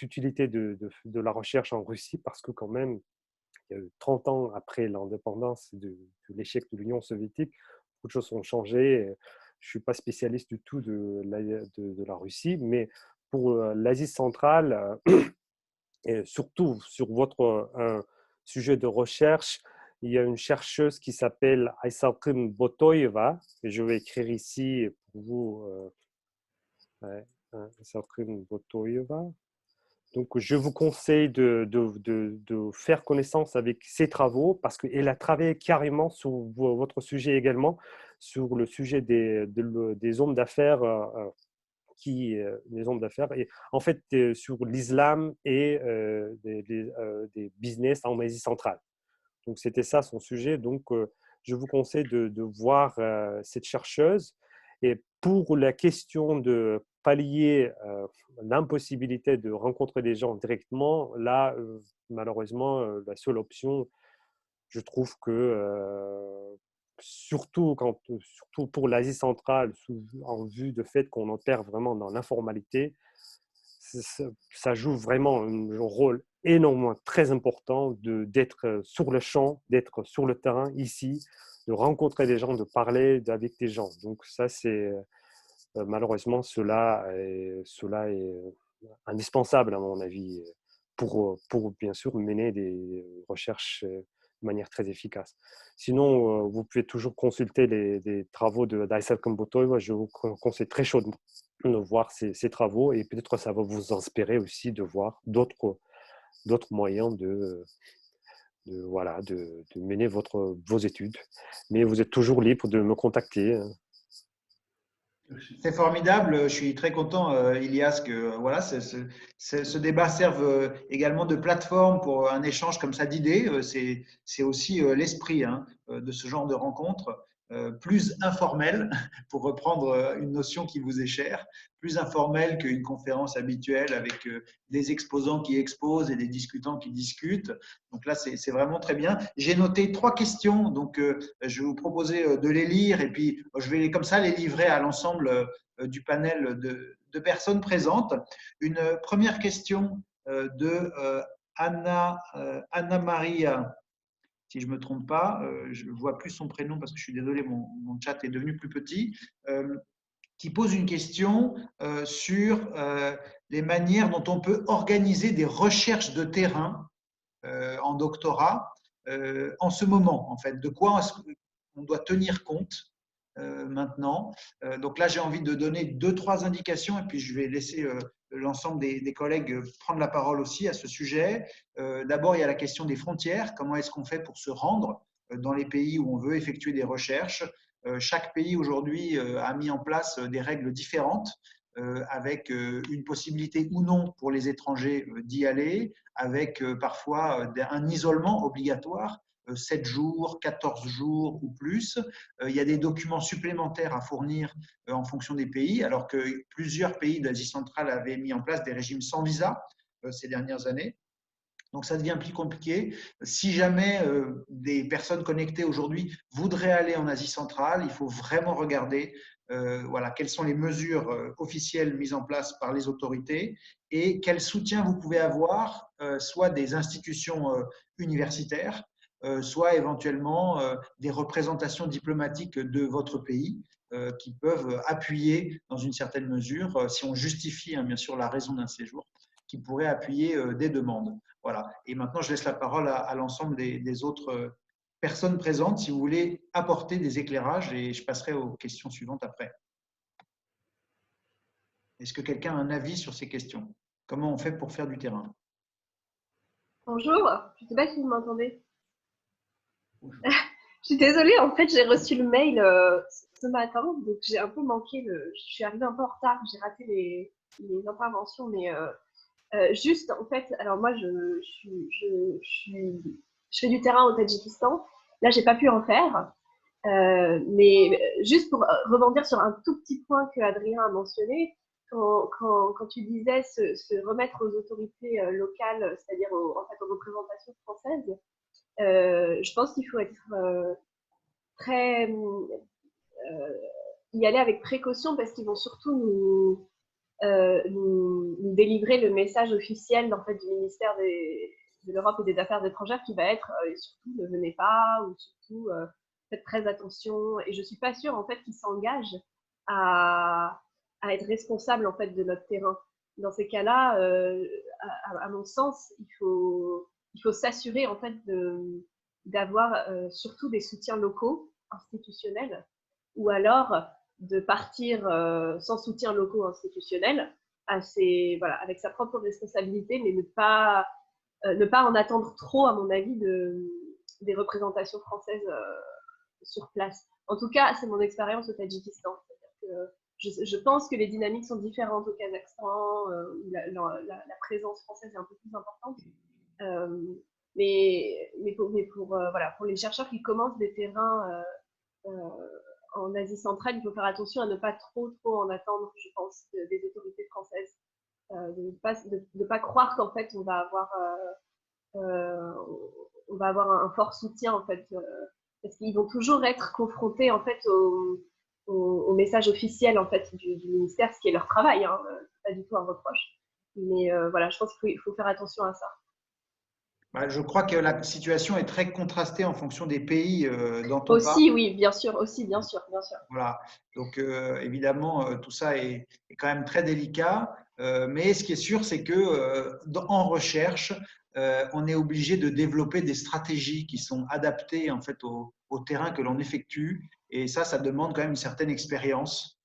utilités de la recherche en Russie, parce que quand même, il y a eu 30 ans après l'indépendance de l'échec de l'Union soviétique, beaucoup de choses ont changé. Je ne suis pas spécialiste du tout de la Russie, mais pour l'Asie centrale, et surtout sur votre sujet de recherche, il y a une chercheuse qui s'appelle Aysaqin Botoyeva, et je vais écrire ici pour vous, Aysaqin Botoyeva. Donc, je vous conseille de faire connaissance avec ses travaux, parce qu'elle a travaillé carrément sur votre sujet également, sur le sujet des hommes d'affaires, les hommes d'affaires, et en fait sur l'islam et des business en Asie centrale. Donc, c'était ça son sujet. Donc, je vous conseille de voir cette chercheuse. Et pour la question de pallier l'impossibilité de rencontrer des gens directement, là, malheureusement, la seule option, je trouve que surtout pour l'Asie centrale, en vue de fait qu'on opère vraiment dans l'informalité, ça joue vraiment un rôle énormément très important d'être sur le champ, d'être sur le terrain ici, de rencontrer des gens, de parler avec des gens. Donc ça, c'est malheureusement, cela est indispensable à mon avis pour bien sûr mener des recherches de manière très efficace. Sinon, vous pouvez toujours consulter les travaux d'Aysel Kambotoy. Je vous conseille très chaudement de voir ces travaux et peut-être ça va vous inspirer aussi de voir d'autres moyens voilà, de mener vos études. Mais vous êtes toujours libre de me contacter. C'est formidable, je suis très content, Ilias, que voilà, ce débat serve également de plateforme pour un échange comme ça d'idées. C'est aussi l'esprit hein, de ce genre de rencontre, plus informel, pour reprendre une notion qui vous est chère, plus informel qu'une conférence habituelle avec des exposants qui exposent et des discutants qui discutent. Donc là, c'est vraiment très bien. J'ai noté 3 questions, donc je vais vous proposer de les lire et puis je vais comme ça les livrer à l'ensemble du panel de personnes présentes. Une première question de Anna Maria, si je ne me trompe pas, je ne vois plus son prénom parce que je suis désolé, mon chat est devenu plus petit, qui pose une question sur les manières dont on peut organiser des recherches de terrain en doctorat en ce moment, en fait. De quoi on doit tenir compte maintenant. Donc là, j'ai envie de donner 2-3 indications et puis je vais laisser l'ensemble des collègues prendre la parole aussi à ce sujet. D'abord, il y a la question des frontières. Comment est-ce qu'on fait pour se rendre dans les pays où on veut effectuer des recherches? Chaque pays aujourd'hui a mis en place des règles différentes avec une possibilité ou non pour les étrangers d'y aller, avec parfois un isolement obligatoire, 7 jours, 14 jours ou plus. Il y a des documents supplémentaires à fournir en fonction des pays, alors que plusieurs pays d'Asie centrale avaient mis en place des régimes sans visa ces dernières années. Donc, ça devient plus compliqué. Si jamais des personnes connectées aujourd'hui voudraient aller en Asie centrale, il faut vraiment regarder voilà, quelles sont les mesures officielles mises en place par les autorités et quel soutien vous pouvez avoir, soit des institutions universitaires, soit éventuellement des représentations diplomatiques de votre pays qui peuvent appuyer dans une certaine mesure, si on justifie hein, bien sûr la raison d'un séjour, qui pourraient appuyer des demandes. Voilà. Et maintenant, je laisse la parole à l'ensemble des autres personnes présentes si vous voulez apporter des éclairages et je passerai aux questions suivantes après. Est-ce que quelqu'un a un avis sur ces questions? Comment on fait pour faire du terrain? Bonjour, je ne sais pas si vous m'entendez. Je suis désolée, en fait, j'ai reçu le mail ce matin, donc j'ai un peu manqué je suis arrivée un peu en retard, j'ai raté les interventions, mais juste, en fait, alors moi, je fais du terrain au Tadjikistan. Là, j'ai pas pu en faire, mais juste pour rebondir sur un tout petit point que Adrien a mentionné, quand tu disais se remettre aux autorités locales, c'est-à-dire en fait aux représentations françaises, je pense qu'il faut être très y aller avec précaution parce qu'ils vont surtout nous délivrer le message officiel en fait, du ministère de l'Europe et des Affaires étrangères qui va être surtout ne venez pas ou surtout faites très attention. Et je suis pas sûre en fait qu'ils s'engagent à être responsables en fait de notre terrain. Dans ces cas-là, à mon sens, il faut s'assurer en fait d'avoir surtout des soutiens locaux institutionnels ou alors de partir sans soutien locaux institutionnel, voilà, avec sa propre responsabilité, mais ne pas en attendre trop, à mon avis, des représentations françaises sur place. En tout cas, c'est mon expérience au Tadjikistan. C'est-à-dire que je pense que les dynamiques sont différentes au Kazakhstan, où la présence française est un peu plus importante. Mais pour les chercheurs qui commencent des terrains en Asie centrale, il faut faire attention à ne pas trop en attendre, je pense, des autorités françaises. De ne pas croire qu'en fait, on va avoir un fort soutien, en fait, parce qu'ils vont toujours être confrontés, en fait, au message officiel, en fait, du ministère, ce qui est leur travail, hein, pas du tout un reproche. Mais voilà, je pense qu'il faut faire attention à ça. Je crois que la situation est très contrastée en fonction des pays dont on parle. Aussi, oui, bien sûr, aussi, bien sûr, bien sûr. Voilà. Donc, évidemment, tout ça est quand même très délicat. Mais ce qui est sûr, c'est que en recherche, on est obligé de développer des stratégies qui sont adaptées en fait au terrain que l'on effectue. Et ça demande quand même une certaine expérience.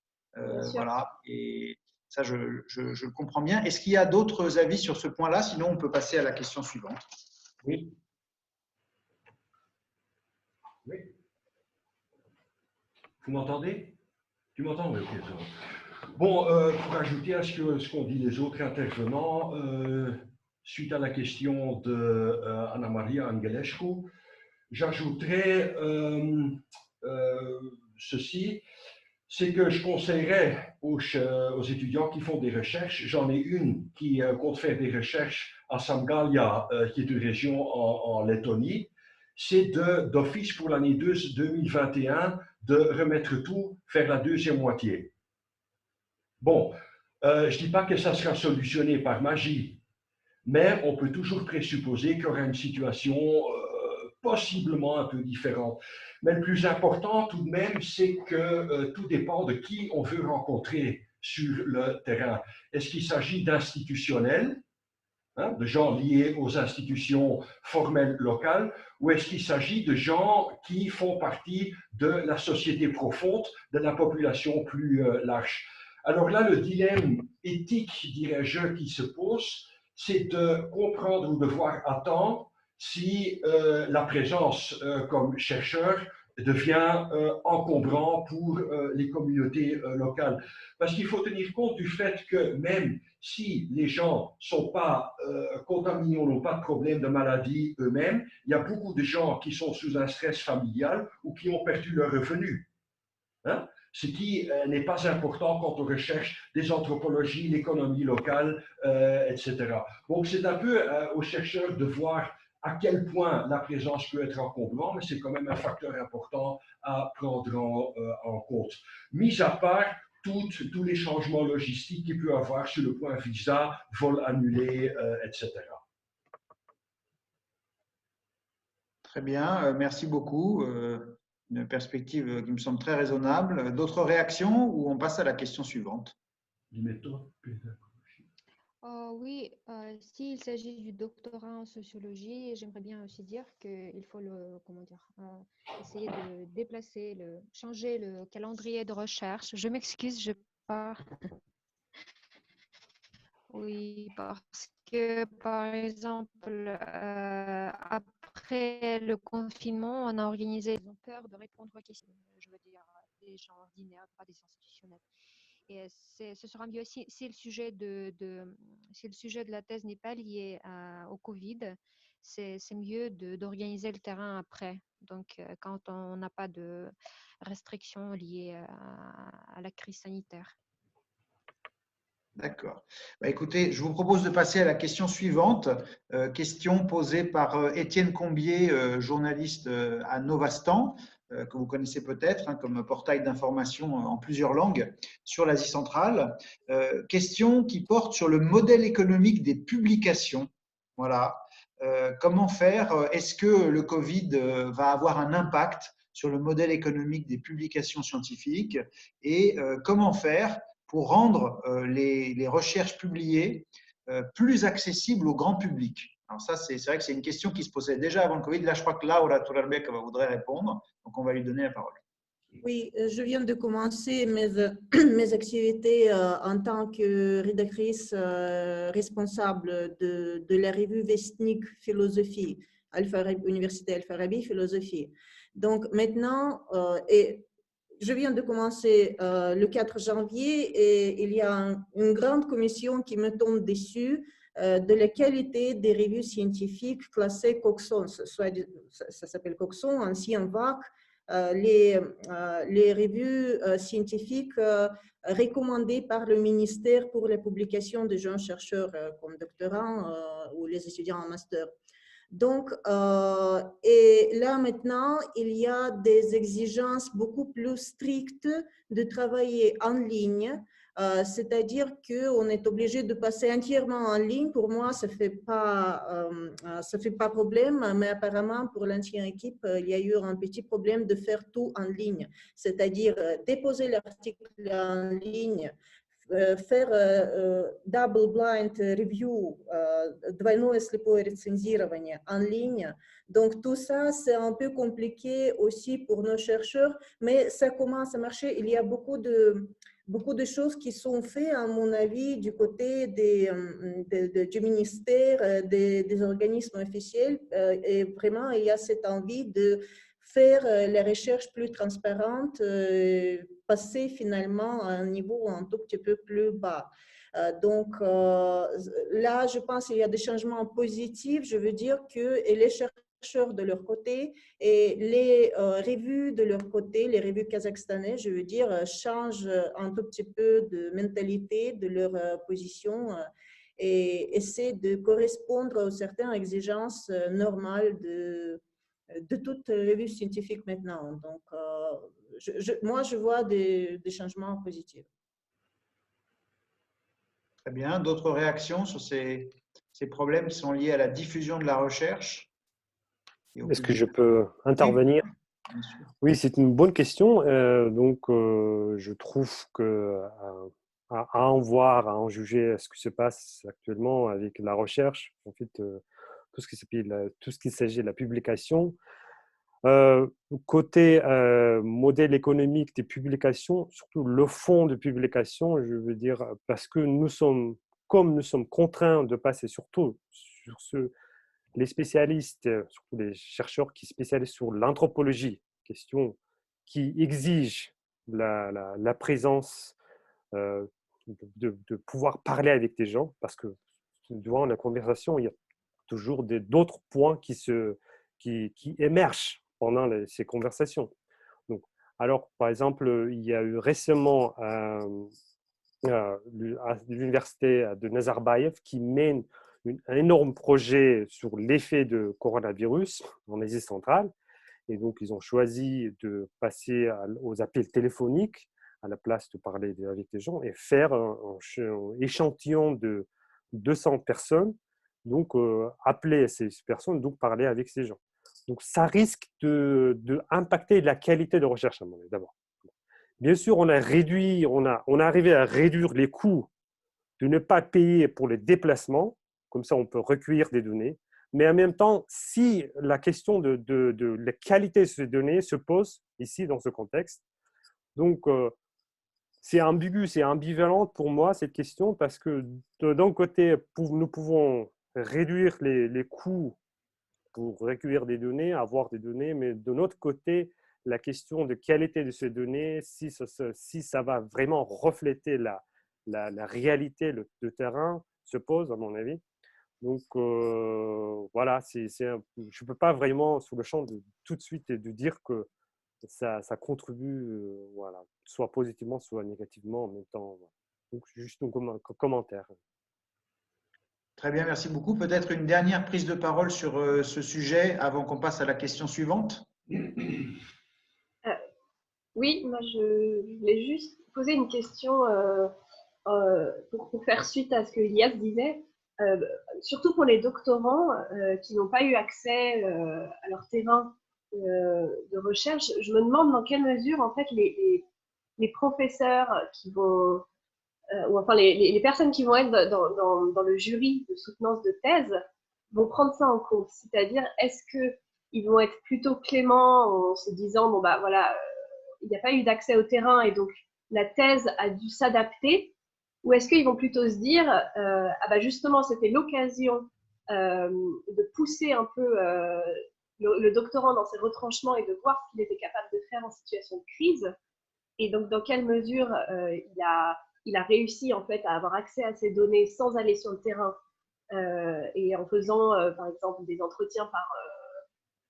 Voilà. Et ça, je le comprends bien. Est-ce qu'il y a d'autres avis sur ce point-là? Sinon, on peut passer à la question suivante. Oui. Oui. Vous m'entendez? Tu m'entends? Oui, ok, ça va. Bon, pour ajouter à ce qu'ont dit les autres intervenants, suite à la question de Anna Maria Angelescu, j'ajouterais ceci, c'est que je conseillerais aux étudiants qui font des recherches, j'en ai une qui compte faire des recherches à Samgalia, qui est une région en Lettonie, c'est d'office pour l'année 2021 de remettre tout, faire la deuxième moitié. Bon, je ne dis pas que ça sera solutionné par magie, mais on peut toujours présupposer qu'il y aura une situation possiblement un peu différente. Mais le plus important tout de même, c'est que tout dépend de qui on veut rencontrer sur le terrain. Est-ce qu'il s'agit d'institutionnels, hein, de gens liés aux institutions formelles locales, ou est-ce qu'il s'agit de gens qui font partie de la société profonde, de la population plus large? Alors là, le dilemme éthique, dirais-je, qui se pose, c'est de comprendre ou de voir à temps si la présence comme chercheur devient encombrant pour les communautés locales. Parce qu'il faut tenir compte du fait que même si les gens ne sont pas contaminés, n'ont pas de problème de maladie eux-mêmes, il y a beaucoup de gens qui sont sous un stress familial ou qui ont perdu leur revenu. Hein? Ce qui n'est pas important quand on recherche des anthropologies, l'économie locale, etc. Donc c'est un peu aux chercheurs de voir à quel point la présence peut être encombrante, mais c'est quand même un facteur important à prendre en compte. Mis à part tous les changements logistiques qu'il peut y avoir sur le point visa, vol annulé, etc. Très bien, merci beaucoup. Une perspective qui me semble très raisonnable. D'autres réactions ou on passe à la question suivante? Oui, s'il s'agit du doctorat en sociologie, j'aimerais bien aussi dire qu'il faut essayer de changer le calendrier de recherche. Je m'excuse, je pars. Oui, parce que, par exemple, après le confinement, on a organisé, ils ont peur de répondre aux questions, je veux dire, des gens ordinaires, pas des institutionnels. Et ce sera mieux si le sujet si le sujet de la thèse n'est pas lié au Covid, c'est mieux d'organiser le terrain après. Donc, quand on n'a pas de restrictions liées à la crise sanitaire. D'accord. Écoutez, je vous propose de passer à la question suivante. Question posée par Étienne Combier, journaliste à Novastan, que vous connaissez peut-être comme portail d'information en plusieurs langues sur l'Asie centrale. Question qui porte sur le modèle économique des publications. Voilà. Comment faire? Est-ce que le Covid va avoir un impact sur le modèle économique des publications scientifiques? Et comment faire pour rendre les recherches publiées plus accessibles au grand public? Alors ça, c'est vrai que c'est une question qui se posait déjà avant le Covid. Là, je crois que Laura Turalbeck voudrait répondre, donc on va lui donner la parole. Oui, je viens de commencer mes activités en tant que rédactrice responsable de la revue Vestnik Philosophie, Université Al-Farabi Philosophie. Donc maintenant, je viens de commencer le 4 janvier et il y a une grande commission qui me tombe dessus de la qualité des revues scientifiques classées Coxon. Ça s'appelle Coxon, ancien VAC. les revues scientifiques recommandées par le ministère pour les publications de jeunes chercheurs comme doctorants ou les étudiants en master. Donc, et là maintenant, il y a des exigences beaucoup plus strictes de travailler en ligne, c'est-à-dire qu'on est obligé de passer entièrement en ligne. Pour moi, ça fait pas problème, mais apparemment pour l'ancienne équipe, il y a eu un petit problème de faire tout en ligne, c'est-à-dire déposer l'article en ligne, faire double blind review, двойное слепое рецензирование en ligne. Donc tout ça, c'est un peu compliqué aussi pour nos chercheurs, mais ça commence à marcher. Il y a beaucoup de choses qui sont faites, à mon avis, du côté du ministère, des organismes officiels, et vraiment, il y a cette envie de faire les recherches plus transparentes, passer finalement à un niveau un tout petit peu plus bas. Donc là, je pense qu'il y a des changements positifs. Je veux dire que les chercheurs de leur côté et les revues de leur côté, les revues kazakhstanaises, je veux dire, changent un tout petit peu de mentalité, de leur position et essaient de correspondre aux certaines exigences normales de toute revue scientifique maintenant. Donc, moi, je vois des changements positifs. Très bien. D'autres réactions sur ces problèmes qui sont liés à la diffusion de la recherche? Est-ce que je peux intervenir? Oui, bien sûr. Oui, c'est une bonne question. Je trouve que à en voir, à en juger ce qui se passe actuellement avec la recherche, en fait, tout ce qui s'agit de la publication. Côté modèle économique des publications, surtout le fond de publication, je veux dire, parce que comme nous sommes contraints de passer surtout sur les spécialistes, surtout les chercheurs qui spécialisent sur l'anthropologie, question qui exige la présence, de pouvoir parler avec des gens, parce que durant la conversation, il y a toujours d'autres points qui émergent pendant ces conversations. Donc, alors, par exemple, il y a eu récemment à l'université de Nazarbayev qui mène un énorme projet sur l'effet de coronavirus en Asie centrale. Et donc, ils ont choisi de passer aux appels téléphoniques à la place de parler avec des gens et faire un échantillon de 200 personnes, donc appeler ces personnes, donc parler avec ces gens. Donc, ça risque de impacter la qualité de recherche, à mon avis, d'abord. Bien sûr, on a arrivé à réduire les coûts de ne pas payer pour les déplacements, comme ça on peut recueillir des données, mais en même temps, si la question de la qualité de ces données se pose ici dans ce contexte, donc c'est ambigu, c'est ambivalent pour moi cette question, parce que d'un côté, nous pouvons réduire les coûts pour recueillir des données, avoir des données, mais de l'autre côté, la question de qualité de ces données, si ça va vraiment refléter la réalité, le terrain, se pose, à mon avis. Donc, voilà, je ne peux pas vraiment, sur le champ, tout de suite, de dire que ça contribue, voilà, soit positivement, soit négativement en même temps. Voilà. Donc, juste un commentaire. Très bien, merci beaucoup. Peut-être une dernière prise de parole sur ce sujet avant qu'on passe à la question suivante. Oui, moi je voulais juste poser une question pour faire suite à ce que Ilias disait, surtout pour les doctorants qui n'ont pas eu accès à leur terrain de recherche. Je me demande dans quelle mesure en fait les professeurs qui vont ou enfin les personnes qui vont être dans le jury de soutenance de thèse vont prendre ça en compte. C'est-à-dire, est-ce qu'ils vont être plutôt cléments en se disant, bon, bah voilà, il n'y a pas eu d'accès au terrain et donc la thèse a dû s'adapter, ou est-ce qu'ils vont plutôt se dire, ah bah justement, c'était l'occasion de pousser un peu le doctorant dans ses retranchements et de voir ce qu'il était capable de faire en situation de crise, et donc dans quelle mesure il a réussi en fait à avoir accès à ces données sans aller sur le terrain et en faisant par exemple des entretiens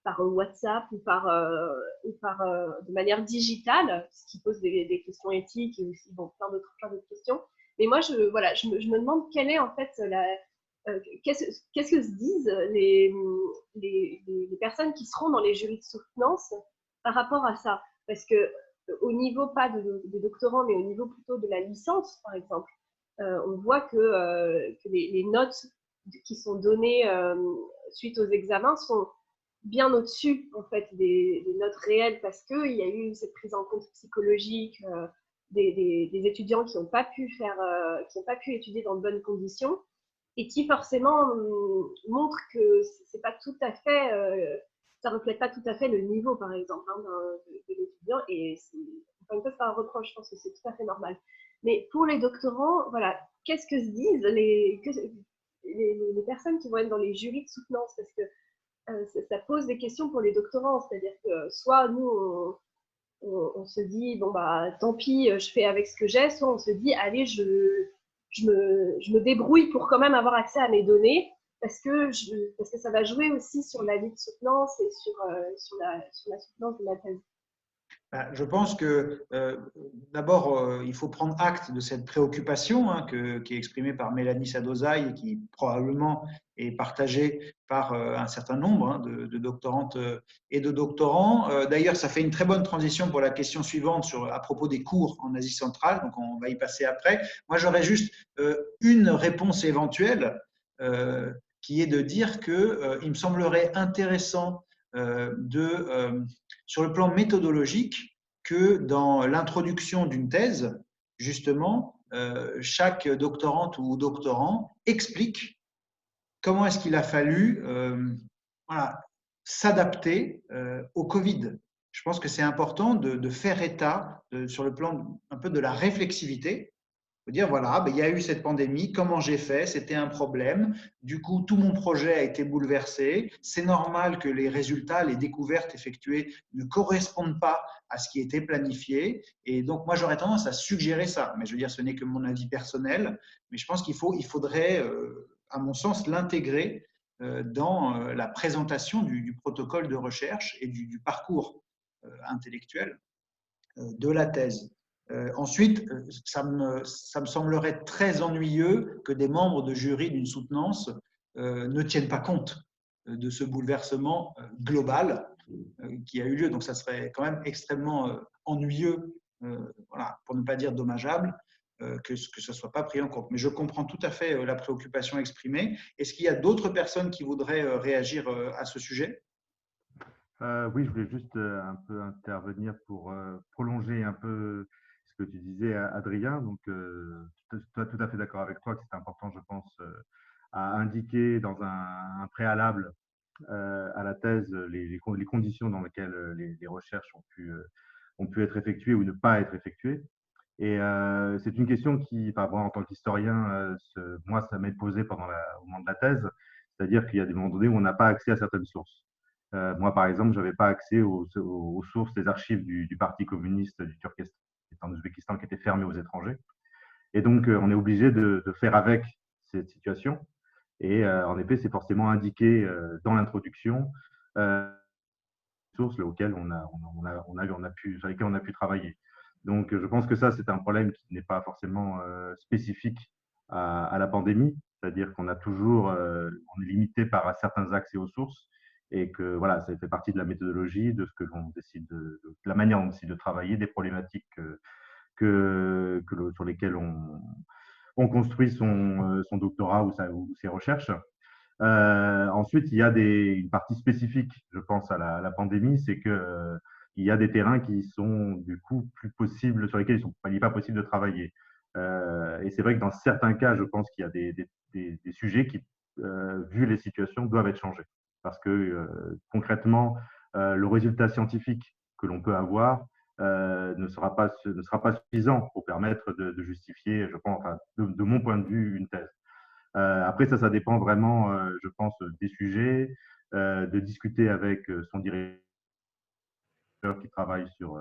par WhatsApp ou de manière digitale, ce qui pose des questions éthiques et aussi bon, plein d'autres questions. Mais moi, je me demande quelle est en fait qu'est-ce que se disent les personnes qui seront dans les jurys de soutenance par rapport à ça. Parce que au niveau pas des doctorants, mais au niveau plutôt de la licence, par exemple, on voit que les notes qui sont données suite aux examens sont bien au-dessus en fait des notes réelles parce qu'il y a eu cette prise en compte psychologique des étudiants qui n'ont pas pu étudier dans de bonnes conditions et qui forcément montrent que c'est pas tout à fait ça reflète pas tout à fait le niveau par exemple de l'étudiant et encore une fois c'est pas un reproche, je pense que c'est tout à fait normal. Mais pour les doctorants, voilà, qu'est-ce que se disent les personnes qui vont être dans les jurys de soutenance parce que ça pose des questions pour les doctorants, c'est-à-dire que soit nous on se dit bon bah tant pis je fais avec ce que j'ai, soit on se dit allez je me débrouille pour quand même avoir accès à mes données parce que ça va jouer aussi sur la vie de soutenance et sur la soutenance de la thèse. Je pense que d'abord, il faut prendre acte de cette préoccupation qui est exprimée par Mélanie Sadosai et qui probablement est partagée par un certain nombre de doctorantes et de doctorants. D'ailleurs, ça fait une très bonne transition pour la question suivante à propos des cours en Asie centrale, donc on va y passer après. Moi, j'aurais juste une réponse éventuelle qui est de dire qu'il me semblerait intéressant sur le plan méthodologique, que dans l'introduction d'une thèse, justement, chaque doctorante ou doctorant explique comment est-ce qu'il a fallu s'adapter au Covid. Je pense que c'est important de faire état sur le plan un peu de la réflexivité. Dire voilà, il y a eu cette pandémie, comment j'ai fait, c'était un problème, du coup tout mon projet a été bouleversé, c'est normal que les résultats, les découvertes effectuées ne correspondent pas à ce qui était planifié et donc moi j'aurais tendance à suggérer ça, mais je veux dire ce n'est que mon avis personnel, mais je pense qu'il faudrait à mon sens l'intégrer dans la présentation du protocole de recherche et du parcours intellectuel de la thèse. Ensuite, ça me semblerait très ennuyeux que des membres de jury d'une soutenance ne tiennent pas compte de ce bouleversement global qui a eu lieu. Donc, ça serait quand même extrêmement ennuyeux, pour ne pas dire dommageable, que ce ne soit pas pris en compte. Mais je comprends tout à fait la préoccupation exprimée. Est-ce qu'il y a d'autres personnes qui voudraient réagir à ce sujet ? Oui, je voulais juste un peu intervenir pour prolonger un peu ce que tu disais, Adrien. Donc, tout à fait d'accord avec toi que c'est important, je pense, à indiquer dans un préalable à la thèse les conditions dans lesquelles les recherches ont pu être effectuées ou ne pas être effectuées. Et c'est une question qui, moi, en tant qu'historien, moi, ça m'est posé au moment de la thèse, c'est-à-dire qu'il y a des moments donnés où on n'a pas accès à certaines sources. Moi, par exemple, je n'avais pas accès aux sources des archives du Parti communiste du Turkestan en Ouzbékistan qui étaient fermées aux étrangers. Et donc, on est obligé de faire avec cette situation. Et en effet, c'est forcément indiqué dans l'introduction sources auxquelles sur lesquelles on a pu travailler. Donc, je pense que ça, c'est un problème qui n'est pas forcément spécifique à la pandémie, c'est-à-dire qu'on a toujours, on est limité par certains accès aux sources et que voilà, ça fait partie de la méthodologie, de ce que l'on décide, de la manière dont on décide de travailler, des problématiques sur lesquelles on construit son doctorat ou ses recherches. Ensuite, il y a une partie spécifique, je pense, à la pandémie, c'est que il y a des terrains qui sont du coup plus possibles, sur lesquels il n'est pas possible de travailler. Et c'est vrai que dans certains cas, je pense qu'il y a des sujets qui, vu les situations, doivent être changés. Parce que concrètement, le résultat scientifique que l'on peut avoir ne sera pas suffisant pour permettre de justifier, je pense, enfin, de mon point de vue, une thèse. Après, ça dépend vraiment, je pense, des sujets, de discuter avec son directeur qui travaille sur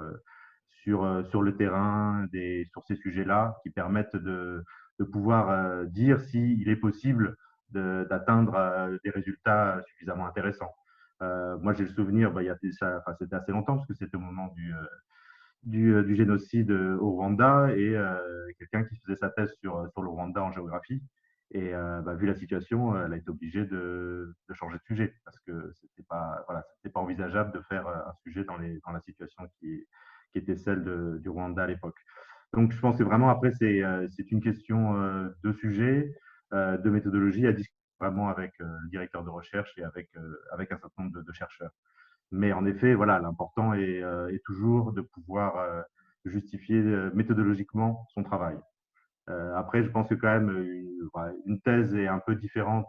le terrain, sur ces sujets-là, qui permettent de pouvoir dire s'il est possible d'atteindre des résultats suffisamment intéressants. Moi, j'ai le souvenir, il y a enfin, c'était assez longtemps, parce que c'était au moment du génocide au Rwanda, et quelqu'un qui faisait sa thèse sur le Rwanda en géographie. Et vu la situation, elle a été obligée de changer de sujet, parce que c'était pas, voilà, c'était pas envisageable de faire un sujet dans la situation qui était celle du Rwanda à l'époque. Donc, je pense que vraiment, après, c'est une question de sujet, de méthodologie à discuter vraiment avec le directeur de recherche et avec un certain nombre de chercheurs. Mais en effet, voilà, l'important est toujours de pouvoir justifier méthodologiquement son travail. Après, je pense que quand même, voilà, une thèse est un peu différente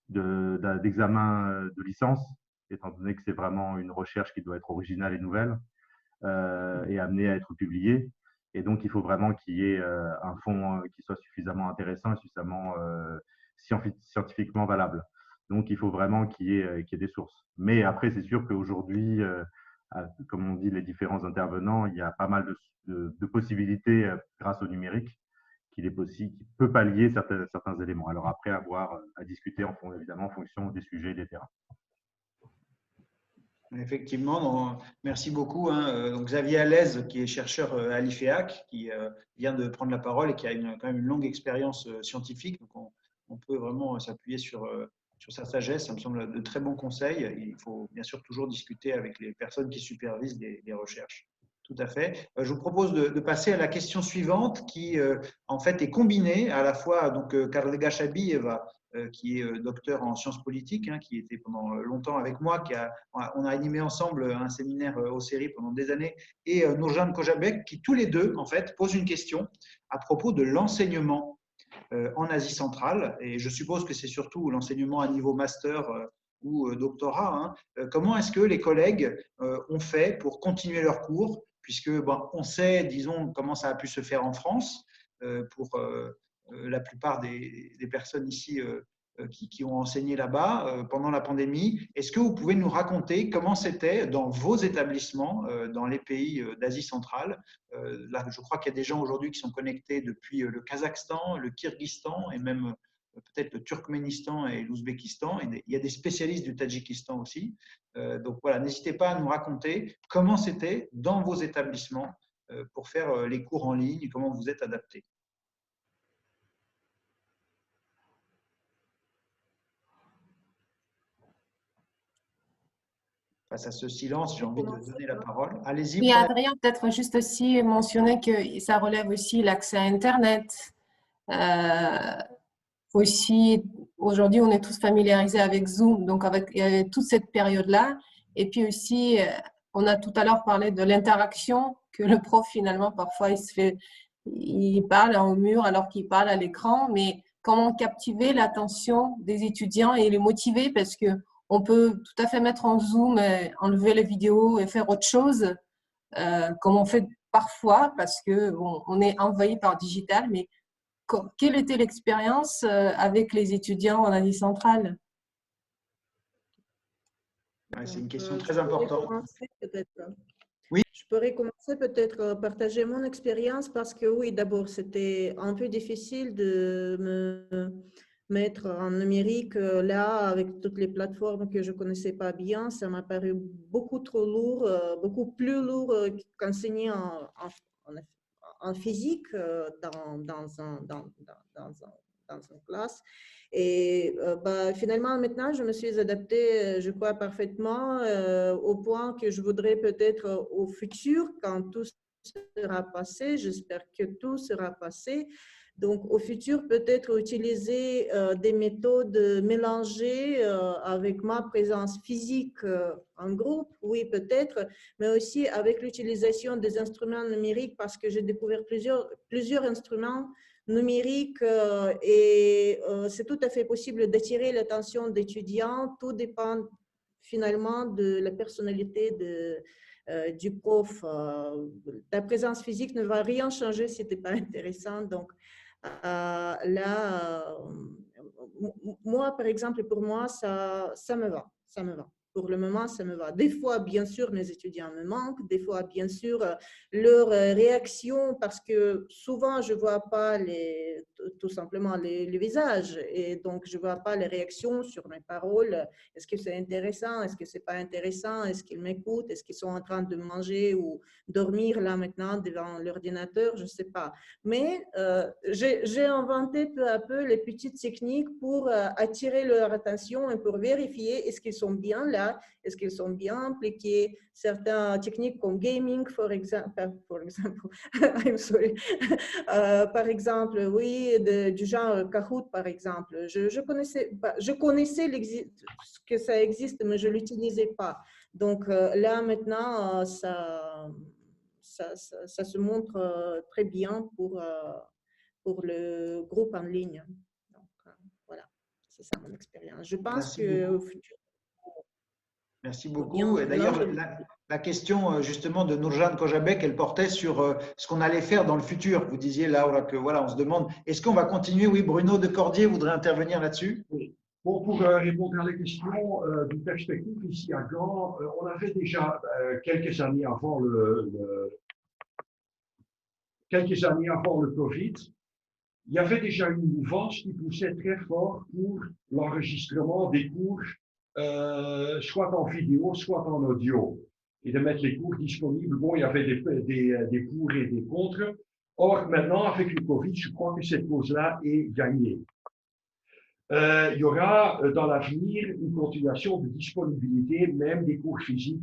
d'examen de licence, étant donné que c'est vraiment une recherche qui doit être originale et nouvelle et amenée à être publiée. Et donc, il faut vraiment qu'il y ait un fond qui soit suffisamment intéressant et suffisamment scientifiquement valable. Donc, il faut vraiment qu'il y ait des sources. Mais après, c'est sûr qu'aujourd'hui, comme on dit les différents intervenants, il y a pas mal de possibilités grâce au numérique qu'il est possible, qui peut pallier certains éléments. Alors après, à discuter évidemment en fonction des sujets et des terrains. Effectivement, merci beaucoup. Donc Xavier Allez, qui est chercheur à l'IFEAC, qui vient de prendre la parole et qui a quand même une longue expérience scientifique. Donc on peut vraiment s'appuyer sur sa sagesse. Ça me semble de très bons conseils. Il faut bien sûr toujours discuter avec les personnes qui supervisent les recherches. Tout à fait. Je vous propose de passer à la question suivante qui, en fait, est combinée à la fois. Donc, Karlega Shabieva, qui est docteur en sciences politiques, qui était pendant longtemps avec moi, on a animé ensemble un séminaire au CERI pendant des années, et Nurjan Kojabek, qui tous les deux, en fait, posent une question à propos de l'enseignement en Asie centrale. Et je suppose que c'est surtout l'enseignement à niveau master ou doctorat. Comment est-ce que les collègues ont fait pour continuer leurs cours, puisque on sait, disons, comment ça a pu se faire en France pour la plupart des personnes ici qui ont enseigné là-bas pendant la pandémie. Est-ce que vous pouvez nous raconter comment c'était dans vos établissements dans les pays d'Asie centrale? Là, je crois qu'il y a des gens aujourd'hui qui sont connectés depuis le Kazakhstan, le Kyrgyzstan et même peut-être le Turkménistan et l'Ouzbékistan. Il y a des spécialistes du Tadjikistan aussi. Donc voilà, n'hésitez pas à nous raconter comment c'était dans vos établissements pour faire les cours en ligne, comment vous êtes adaptés. Face à ce silence, j'ai envie de donner la parole. Allez-y. Oui, Adrien, peut-être juste aussi mentionner que ça relève aussi l'accès à Internet. Aussi, aujourd'hui, on est tous familiarisés avec Zoom, donc avec toute cette période-là. Et puis aussi, on a tout à l'heure parlé de l'interaction, que le prof, finalement, parfois, il parle au mur alors qu'il parle à l'écran, mais comment captiver l'attention des étudiants et les motiver, parce que on peut tout à fait mettre en Zoom, enlever les vidéos et faire autre chose, comme on fait parfois, parce qu'on est envahi par digital. Mais quelle était l'expérience avec les étudiants en Asie centrale? C'est une question très importante. Oui. Je pourrais commencer peut-être à partager mon expérience parce que oui, d'abord, c'était un peu difficile de me mettre en numérique là avec toutes les plateformes que je ne connaissais pas bien. Ça m'a paru beaucoup trop lourd, beaucoup plus lourd qu'enseigner en physique dans une classe. Et finalement, maintenant, je me suis adaptée, je crois, parfaitement au point que je voudrais peut-être au futur, quand tout sera passé, j'espère que tout sera passé. Donc, au futur, peut-être utiliser des méthodes mélangées avec ma présence physique en groupe, oui, peut-être, mais aussi avec l'utilisation des instruments numériques parce que j'ai découvert plusieurs instruments numérique et c'est tout à fait possible d'attirer l'attention d'étudiants. Tout dépend finalement de la personnalité du prof. Ta présence physique ne va rien changer si tu n'es pas intéressant. Donc là, moi, par exemple, pour moi, ça me va. Ça me va. pour le moment, ça me va. Des fois, bien sûr, mes étudiants me manquent. Des fois, bien sûr, leur réaction, parce que souvent, je ne vois pas tout simplement les visages. Et donc, je ne vois pas les réactions sur mes paroles. Est-ce que c'est intéressant? Est-ce que ce n'est pas intéressant? Est-ce qu'ils m'écoutent? Est-ce qu'ils sont en train de manger ou dormir là maintenant devant l'ordinateur? Je ne sais pas. Mais j'ai inventé peu à peu les petites techniques pour attirer leur attention et pour vérifier est-ce qu'ils sont bien là, est-ce qu'ils sont bien impliqués. Certaines techniques comme gaming, I'm sorry. Par exemple, oui, du genre Kahoot, par exemple. Je connaissais que ça existe, mais je ne l'utilisais pas. Donc là, maintenant, ça se montre très bien pour le groupe en ligne. Donc, voilà, c'est ça mon expérience. Je pense qu'au futur, merci beaucoup. Et d'ailleurs, la question justement de Nourjane Kojabek, elle portait sur ce qu'on allait faire dans le futur. Vous disiez, Laura, que voilà, on se demande, est-ce qu'on va continuer? Oui, Bruno de Cordier voudrait intervenir là-dessus. Oui. Bon, pour répondre à la question d'une perspective ici à Gand, on avait déjà quelques années avant le Covid, il y avait déjà une mouvance qui poussait très fort pour l'enregistrement des cours, soit en vidéo, soit en audio, et de mettre les cours disponibles. Bon, il y avait des pour et des contre. Or, maintenant, avec le Covid, je crois que cette cause-là est gagnée. Il y aura dans l'avenir une continuation de disponibilité, même des cours physiques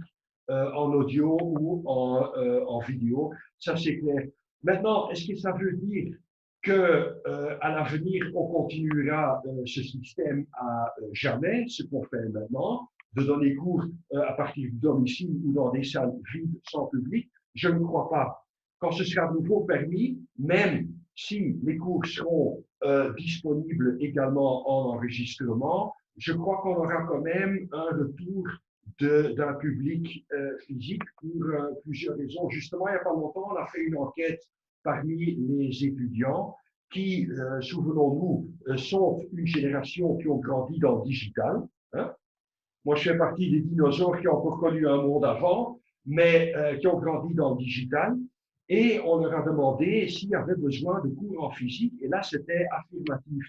en audio ou en vidéo. Ça, c'est clair. Maintenant, est-ce que ça veut dire que à l'avenir, on continuera ce système à jamais, ce qu'on fait maintenant, de donner cours à partir du domicile ou dans des salles vides sans public? Je ne crois pas. Quand ce sera de nouveau permis, même si les cours seront disponibles également en enregistrement, je crois qu'on aura quand même un retour d'un public physique pour plusieurs raisons. Justement, il n'y a pas longtemps, on a fait une enquête parmi les étudiants qui, souvenons-nous, sont une génération qui ont grandi dans le digital. Hein. Moi, je fais partie des dinosaures qui ont encore connu un monde avant, mais qui ont grandi dans le digital. Et on leur a demandé s'il y avait besoin de cours en physique. Et là, c'était affirmatif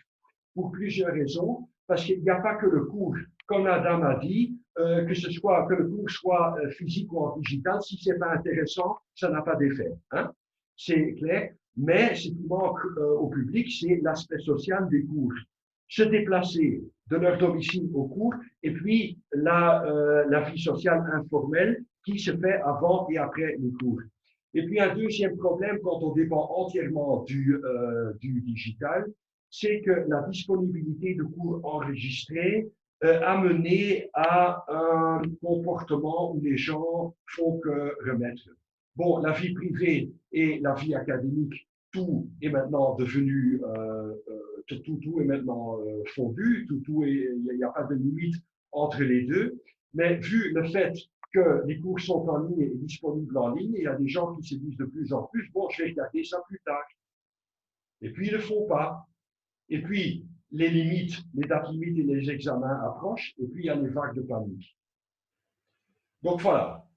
pour plusieurs raisons. Parce qu'il n'y a pas que le cours, comme Adam a dit, que le cours soit physique ou en digital. Si c'est pas intéressant, ça n'a pas d'effet. Hein? C'est clair. Mais ce qui manque au public, c'est l'aspect social des cours. Se déplacer de leur domicile au cours, et puis la vie sociale informelle qui se fait avant et après les cours. Et puis un deuxième problème quand on dépend entièrement du digital, c'est que la disponibilité de cours enregistrés a mené à un comportement où les gens font que remettre. Bon, la vie privée et la vie académique, tout est maintenant devenu, tout est maintenant fondu, il n'y a pas de limite entre les deux. Mais vu le fait que les cours sont en ligne et disponibles en ligne, il y a des gens qui se disent de plus en plus, bon, je vais regarder ça plus tard. Et puis, ils ne le font pas. Et puis, les dates limites et les examens approchent, et puis il y a les vagues de panique. Donc voilà,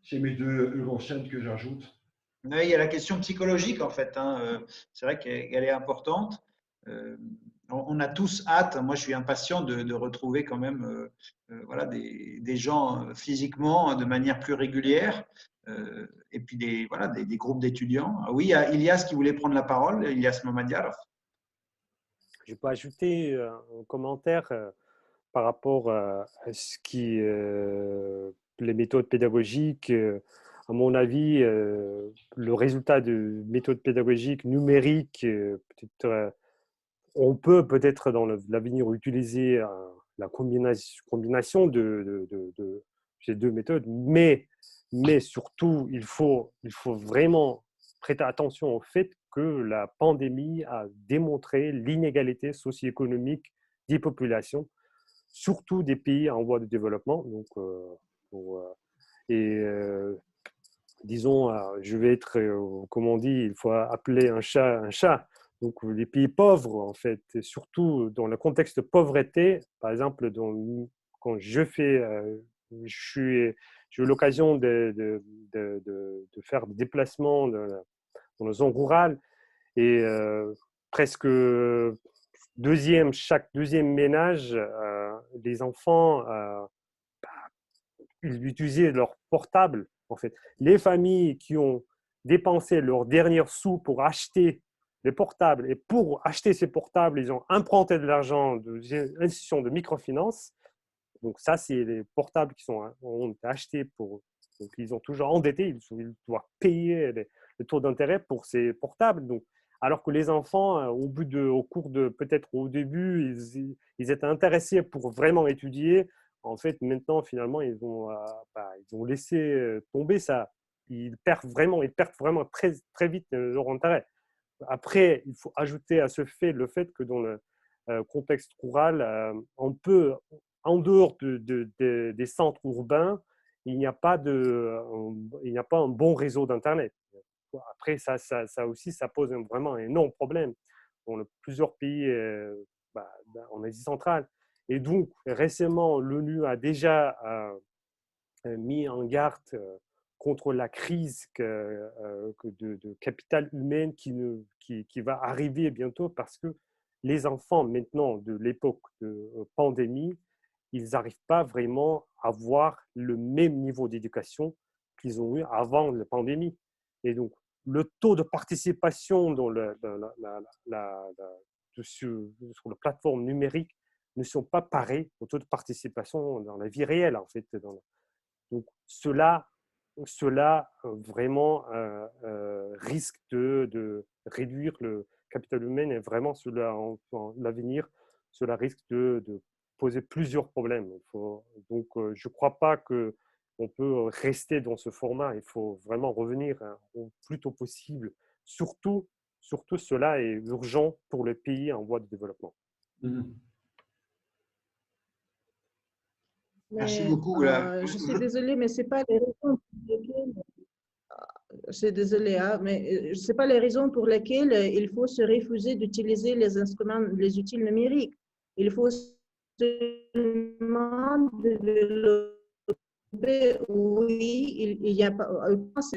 c'est mes 2 € que j'ajoute. Oui, il y a la question psychologique en fait. Hein. C'est vrai qu'elle est importante. On a tous hâte, moi je suis impatient de retrouver quand même voilà, des gens physiquement de manière plus régulière. Et puis des groupes d'étudiants. Oui, il y a ce qui voulait prendre la parole, Ilyas Mamadiarov. Je peux ajouter un commentaire par rapport à ce qui les méthodes pédagogiques. À mon avis, le résultat de méthodes pédagogiques numériques, on peut peut-être dans l'avenir utiliser la combination de ces deux méthodes, mais surtout, il faut vraiment prêter attention au fait que la pandémie a démontré l'inégalité socio-économique des populations, surtout des pays en voie de développement. Disons, je vais être, comme on dit, il faut appeler un chat un chat. Donc, les pays pauvres, en fait, surtout dans le contexte de pauvreté, par exemple, quand j'ai eu l'occasion de faire des déplacements dans la zone rurale et presque chaque deuxième ménage, les enfants ils utilisaient leur portable. En fait, les familles qui ont dépensé leurs derniers sous pour acheter les portables, et pour acheter ces portables, ils ont emprunté de l'argent des institutions de microfinance. Donc ça, c'est les portables qui ont été achetés pour. Donc ils ont toujours endetté, ils doivent payer le taux d'intérêt pour ces portables. Donc, alors que les enfants, peut-être au début, ils étaient intéressés pour vraiment étudier. En fait, maintenant, finalement, ils ont laissé tomber ça. Ils perdent vraiment très, très vite leur intérêt. Après, il faut ajouter à ce fait le fait que dans le contexte rural, on peut, en dehors des centres urbains, il n'y a pas un bon réseau d'Internet. Après, ça aussi, ça pose vraiment un énorme problème dans plusieurs pays en Asie centrale. Et donc, récemment, l'ONU a déjà mis en garde contre la crise de capital humain qui va arriver bientôt parce que les enfants maintenant de l'époque de pandémie, ils n'arrivent pas vraiment à avoir le même niveau d'éducation qu'ils ont eu avant la pandémie. Et donc, le taux de participation sur la plateforme numérique ne sont pas pareils au taux de participation dans la vie réelle, en fait. Donc, cela vraiment risque de réduire le capital humain et vraiment, l'avenir, cela risque de poser plusieurs problèmes. Donc, je ne crois pas qu'on peut rester dans ce format. Il faut vraiment revenir au plus tôt possible. Surtout, cela est urgent pour les pays en voie de développement. Merci Mais, beaucoup. je suis désolée, mais ce n'est pas les raisons pour lesquelles, je suis désolée, hein, mais c'est pas les raisons pour lesquelles il faut se refuser d'utiliser les instruments, les outils numériques. Il faut seulement développer. Oui, il y a pas,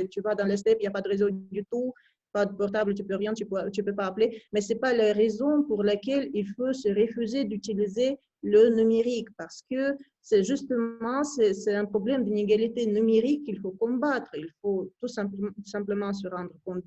tu vas dans les steppes, il n'y a pas de réseau du tout, pas de portable, tu peux rien, tu peux pas appeler, mais c'est pas la raison pour laquelle il faut se refuser d'utiliser le numérique, parce que c'est justement, c'est un problème d'inégalité numérique qu'il faut combattre. Il faut tout simplement se rendre compte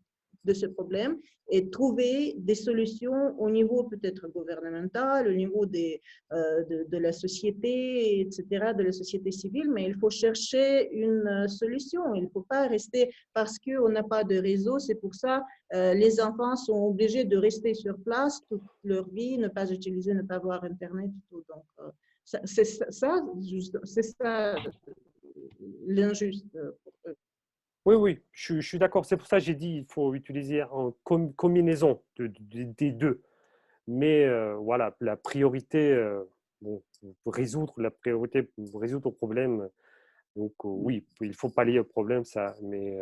de ce problème et trouver des solutions au niveau peut-être gouvernemental, au niveau de la société, etc., de la société civile, mais il faut chercher une solution. Il ne faut pas rester parce qu'on n'a pas de réseau. C'est pour ça les enfants sont obligés de rester sur place toute leur vie, ne pas utiliser, ne pas avoir Internet. Tout. Donc, c'est ça l'injuste pour eux. Oui, je suis d'accord. C'est pour ça que j'ai dit qu'il faut utiliser en combinaison des deux. Mais voilà, la priorité, pour résoudre le problème, donc oui, il faut pallier au problème, ça. Mais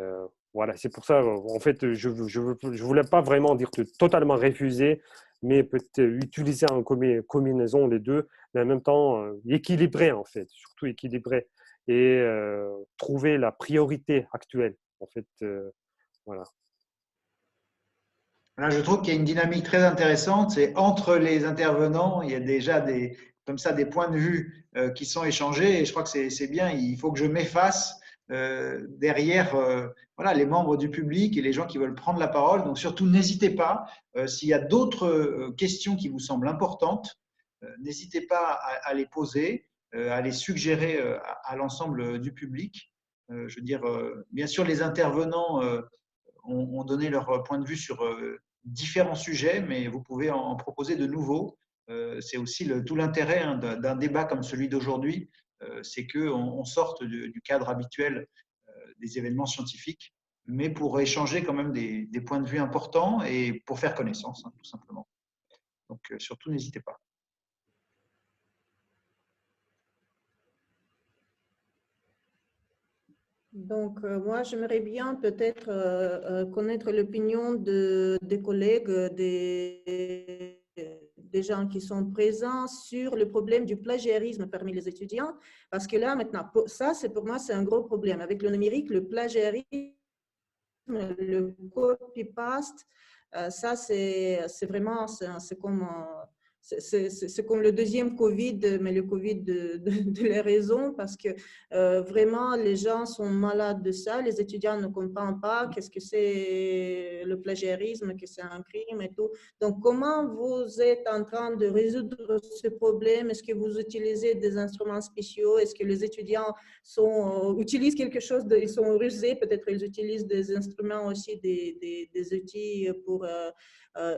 voilà, c'est pour ça, en fait, je voulais pas vraiment dire totalement refuser, mais peut-être utiliser en combinaison les deux, mais en même temps équilibrer, en fait, surtout équilibrer et trouver la priorité actuelle, en fait, voilà. Là, je trouve qu'il y a une dynamique très intéressante. C'est entre les intervenants, il y a déjà des points de vue qui sont échangés. Et je crois que c'est bien. Il faut que je m'efface derrière voilà, les membres du public et les gens qui veulent prendre la parole. Donc, surtout, n'hésitez pas. S'il y a d'autres questions qui vous semblent importantes, n'hésitez pas à les poser, à les suggérer à l'ensemble du public. Je veux dire, bien sûr, les intervenants ont donné leur point de vue sur différents sujets, mais vous pouvez en proposer de nouveaux. C'est aussi tout l'intérêt d'un débat comme celui d'aujourd'hui, c'est qu'on sorte du cadre habituel des événements scientifiques, mais pour échanger quand même des points de vue importants et pour faire connaissance, tout simplement. Donc, surtout, n'hésitez pas. Donc, moi, j'aimerais bien peut-être connaître l'opinion des collègues, des les gens qui sont présents sur le problème du plagiarisme parmi les étudiants, parce que là, maintenant, ça, pour moi, c'est un gros problème. Avec le numérique, le plagiarisme, le copy-paste, ça, c'est vraiment, c'est comme le deuxième Covid, mais le Covid de la raison, parce que vraiment, les gens sont malades de ça. Les étudiants ne comprennent pas qu'est-ce que c'est le plagiarisme, que c'est un crime et tout. Donc, comment vous êtes en train de résoudre ce problème? Est-ce que vous utilisez des instruments spéciaux? Est-ce que les étudiants utilisent quelque chose, ils sont rusés, peut-être ils utilisent des instruments aussi, des outils pour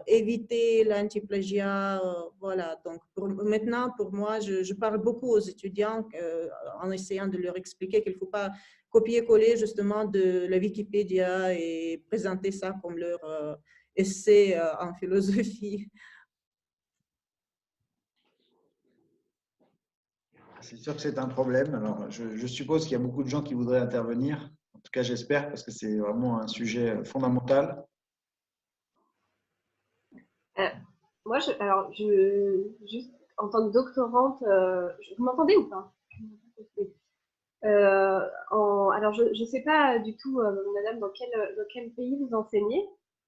éviter l'anti-plagiat. Voilà, donc maintenant, pour moi, je parle beaucoup aux étudiants en essayant de leur expliquer qu'il ne faut pas copier-coller justement de la Wikipédia et présenter ça comme leur essai en philosophie. C'est sûr que c'est un problème. Alors, je suppose qu'il y a beaucoup de gens qui voudraient intervenir. En tout cas, j'espère, parce que c'est vraiment un sujet fondamental. Moi, juste en tant que doctorante, vous m'entendez ou pas? Alors, je ne sais pas du tout, madame, dans quel pays vous enseignez,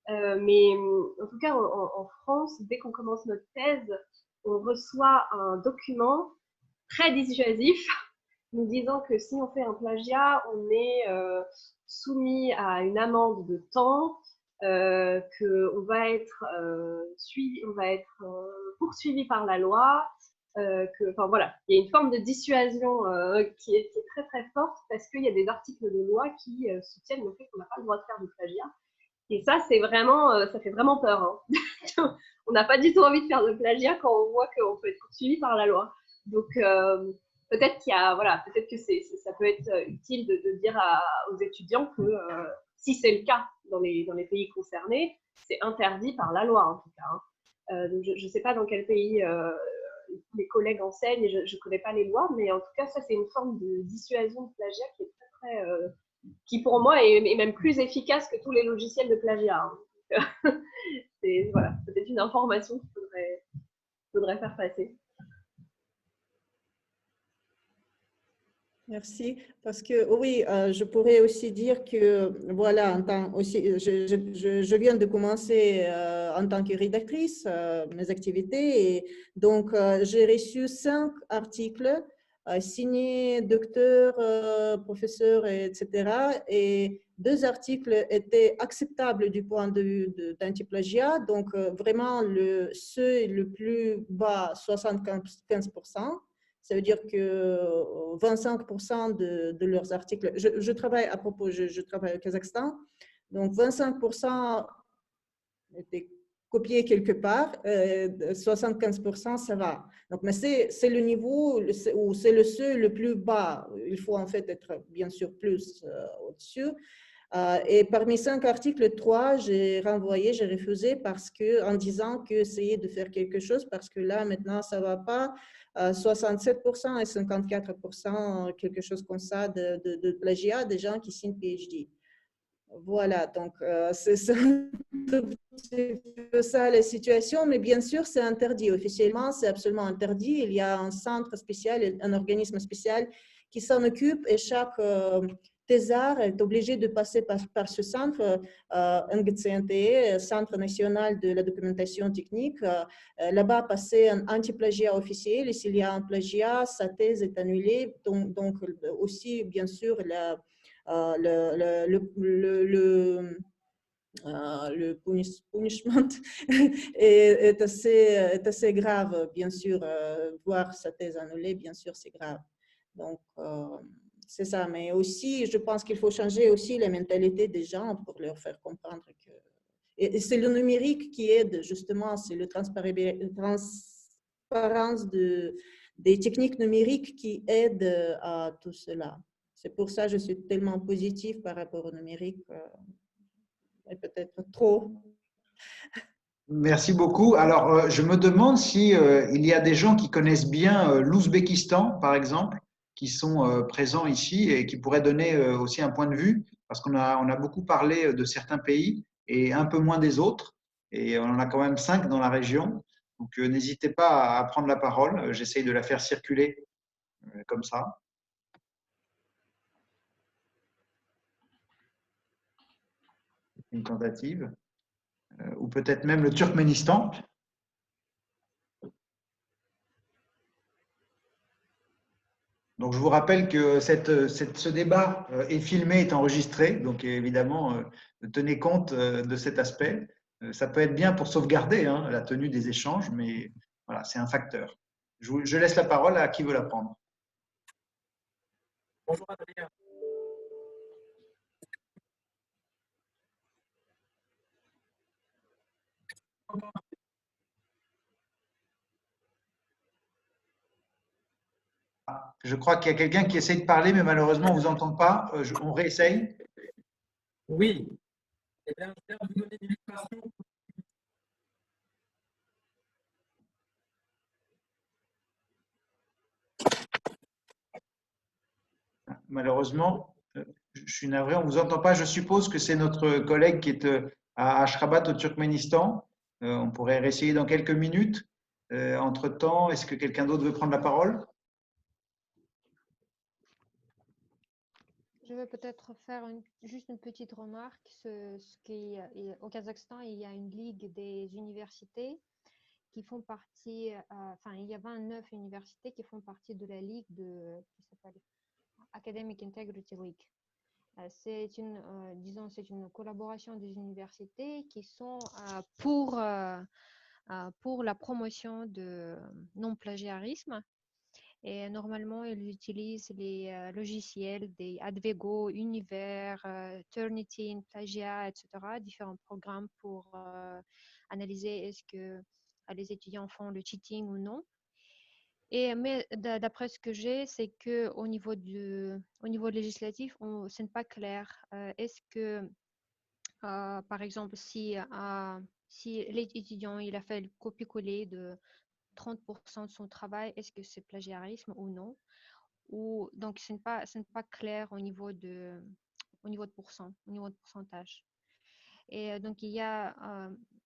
mais en tout cas, en France, dès qu'on commence notre thèse, on reçoit un document très dissuasif nous disant que si on fait un plagiat, on est soumis à une amende de temps, qu'on va être poursuivi par la loi, enfin voilà, il y a une forme de dissuasion qui est très très forte parce qu'il y a des articles de loi qui soutiennent le fait qu'on n'a pas le droit de faire du plagiat. Et ça, c'est vraiment, ça fait vraiment peur. Hein. On n'a pas du tout envie de faire de plagiat quand on voit qu'on peut être poursuivi par la loi. Donc peut-être peut-être que ça peut être utile de dire aux étudiants que si c'est le cas dans les pays concernés, c'est interdit par la loi en tout cas. Hein. Donc je ne sais pas dans quel pays les collègues enseignent et je ne connais pas les lois, mais en tout cas ça c'est une forme de dissuasion de plagiat qui est très qui pour moi est même plus efficace que tous les logiciels de plagiat. Hein. C'est voilà, peut-être une information qu'il faudrait faire passer. Merci, parce que oui, je pourrais aussi dire que voilà, je viens de commencer en tant que rédactrice mes activités et donc j'ai reçu 5 articles signés docteur, professeur, etc. Et 2 articles étaient acceptables du point de vue d'anti-plagiat, donc vraiment le seuil le plus bas, 75%. Ça veut dire que 25% de leurs articles, je travaille je travaille au Kazakhstan, donc 25% étaient copiés quelque part, 75% ça va. Donc, mais c'est le niveau où c'est le seuil le plus bas. Il faut en fait être bien sûr plus au-dessus. Et parmi 5 articles, 3, j'ai renvoyé, j'ai refusé en disant que essayer de faire quelque chose parce que là, maintenant, ça ne va pas. 67% et 54%, quelque chose comme ça, de plagiat des gens qui signent PhD. Voilà, donc c'est ça la situation, mais bien sûr, c'est interdit. Officiellement, c'est absolument interdit. Il y a un centre spécial, un organisme spécial qui s'en occupe et chaque thésard est obligé de passer par ce centre, NGCNTE, Centre national de la documentation technique. Là-bas, passer un anti-plagiat officiel et s'il y a un plagiat, sa thèse est annulée. Donc aussi, bien sûr, le punishment est assez grave, bien sûr. Voir sa thèse annulée, bien sûr, c'est grave. Donc, c'est ça. Mais aussi, je pense qu'il faut changer aussi la mentalité des gens pour leur faire comprendre que… Et c'est le numérique qui aide, justement, c'est la transparence des techniques numériques qui aident à tout cela. C'est pour ça que je suis tellement positive par rapport au numérique, et peut-être trop. Merci beaucoup. Alors, je me demande si il y a des gens qui connaissent bien l'Ouzbékistan, par exemple, qui sont présents ici et qui pourraient donner aussi un point de vue, parce qu'on a beaucoup parlé de certains pays et un peu moins des autres, et on en a quand même 5 dans la région. Donc, n'hésitez pas à prendre la parole. J'essaye de la faire circuler comme ça. Une tentative. Ou peut-être même le Turkménistan. Donc, je vous rappelle que ce débat est filmé, est enregistré. Donc, évidemment, tenez compte de cet aspect. Ça peut être bien pour sauvegarder hein, la tenue des échanges, mais voilà, c'est un facteur. Je laisse la parole à qui veut la prendre. Bonjour Adrien. Je crois qu'il y a quelqu'un qui essaie de parler, mais malheureusement, on ne vous entend pas. On réessaye. Oui. Eh bien, je viens de vous donner l'illustration. Malheureusement, je suis navré, on ne vous entend pas. Je suppose que c'est notre collègue qui est à Ashgabat au Turkménistan. On pourrait réessayer dans quelques minutes. Entre-temps, est-ce que quelqu'un d'autre veut prendre la parole? Je vais peut-être faire juste une petite remarque. Au Kazakhstan, il y a une ligue des universités qui font partie, enfin, il y a 29 universités qui font partie de la ligue qui s'appelle Academic Integrity League. C'est disons, c'est une collaboration des universités qui sont pour la promotion de non-plagiarisme. Et normalement, ils utilisent les logiciels des Advego, Univers, Turnitin, Plagiat, etc., différents programmes pour analyser est-ce que les étudiants font le cheating ou non. Mais d'après ce que j'ai, c'est qu'au niveau législatif, ce n'est pas clair. Est-ce que, par exemple, si l'étudiant il a fait le copier-coller de 30% de son travail, est-ce que c'est plagiarisme ou non? Donc, ce n'est pas clair au niveau de pourcentage. Et donc, il y a,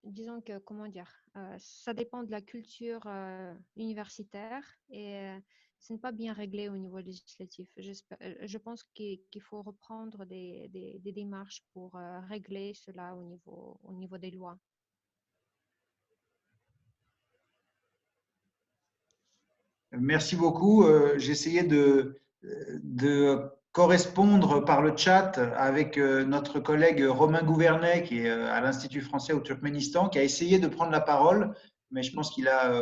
disons que, comment dire, ça dépend de la culture universitaire et ce n'est pas bien réglé au niveau législatif. Je pense qu'il faut reprendre des démarches pour régler cela au niveau des lois. Merci beaucoup. J'essayais de correspondre par le chat avec notre collègue Romain Gouvernet, qui est à l'Institut français au Turkménistan, qui a essayé de prendre la parole, mais je pense qu'il a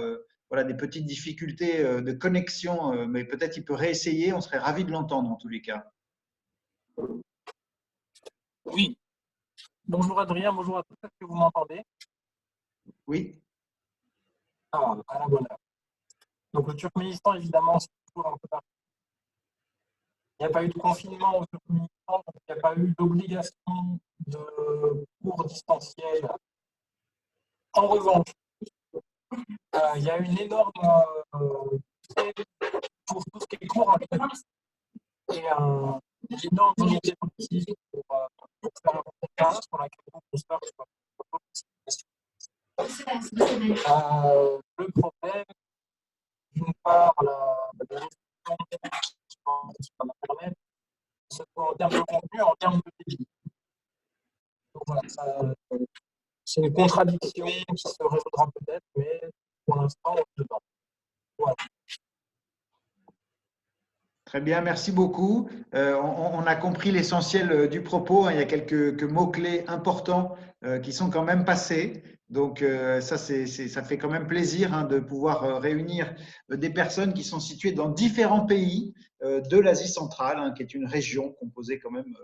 voilà, des petites difficultés de connexion, mais peut-être il peut réessayer. On serait ravis de l'entendre en tous les cas. Oui. Bonjour Adrien, bonjour à tous. Est-ce que vous m'entendez? Oui. Ah, à la bonne heure. Donc le Turkménistan, évidemment, c'est toujours un peu particulier. Il n'y a pas eu de confinement au Turkménistan, donc il n'y a pas eu d'obligation de cours distanciels. En revanche, il y a une énorme pour tout ce qui est cours en ligne et une énorme volonté politique pour faire un contrat sur laquelle on constate le problème, d'une part, la restriction sur Internet, que ce soit en termes de contenu, en termes de débit. Donc voilà, c'est une contradiction qui se résoudra peut-être, mais pour l'instant, on est dedans. Voilà. Très bien, merci beaucoup. On a compris l'essentiel du propos, hein. Il y a quelques mots-clés importants qui sont quand même passés. Donc, ça fait quand même plaisir hein, de pouvoir réunir des personnes qui sont situées dans différents pays de l'Asie centrale, hein, qui est une région composée quand même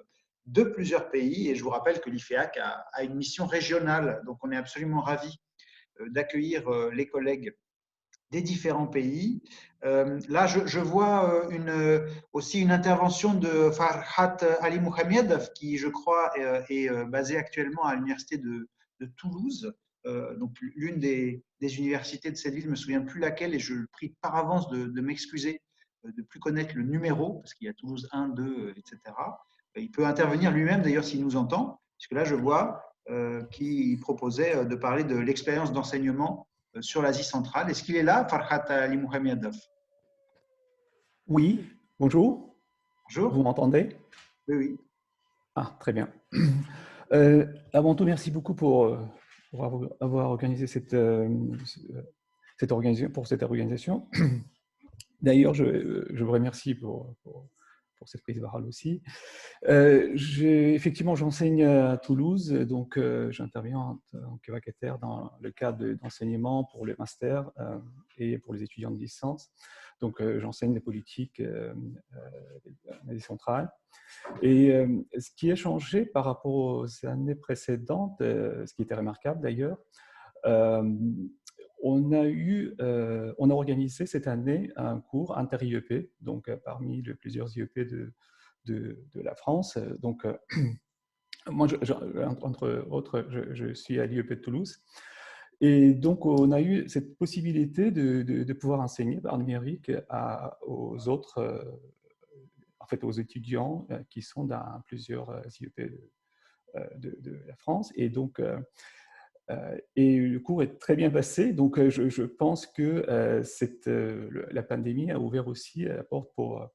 de plusieurs pays. Et je vous rappelle que l'IFEAC a une mission régionale. Donc, on est absolument ravis d'accueillir les collègues des différents pays. Là, je vois aussi une intervention de Farhat Ali Mohamedov, qui, je crois, est basé actuellement à l'université de Toulouse, donc l'une des universités de cette ville. Je ne me souviens plus laquelle, et je le prie par avance de m'excuser de ne plus connaître le numéro, parce qu'il y a Toulouse 1, 2, etc. Il peut intervenir lui-même, d'ailleurs, s'il nous entend, puisque là, je vois qu'il proposait de parler de l'expérience d'enseignement sur l'Asie centrale. Est-ce qu'il est là, Farhat Ali Mohamedov? Oui, bonjour. Bonjour. Vous m'entendez? Oui, oui. Ah, très bien. Avant tout, merci beaucoup pour avoir organisé cette organisation. D'ailleurs, je vous remercie pour cette prise de parole aussi. Effectivement, j'enseigne à Toulouse, donc j'interviens en tant que vacataire dans le cadre d'enseignement pour les masters et pour les étudiants de licence. Donc, j'enseigne les politiques en Asie centrale. Et ce qui a changé par rapport aux années précédentes, ce qui était remarquable d'ailleurs, on a organisé cette année un cours inter-IEP, donc parmi les plusieurs IEP de la France. Donc, moi, entre autres, je suis à l'IEP de Toulouse. Et donc, on a eu cette possibilité de pouvoir enseigner par numérique aux autres, en fait, aux étudiants qui sont dans plusieurs IEP de la France. Et donc, et le cours est très bien passé. Donc, je pense que la pandémie a ouvert aussi la porte pour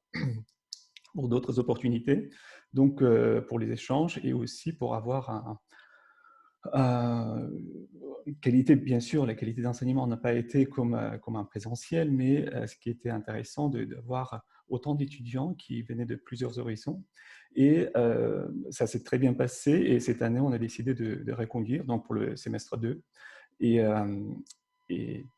d'autres opportunités, donc pour les échanges et aussi pour avoir qualité, bien sûr, la qualité d'enseignement n'a pas été comme un présentiel, mais ce qui était intéressant d'avoir autant d'étudiants qui venaient de plusieurs horizons. Et ça s'est très bien passé. Et cette année, on a décidé de reconduire donc pour le semestre 2. Et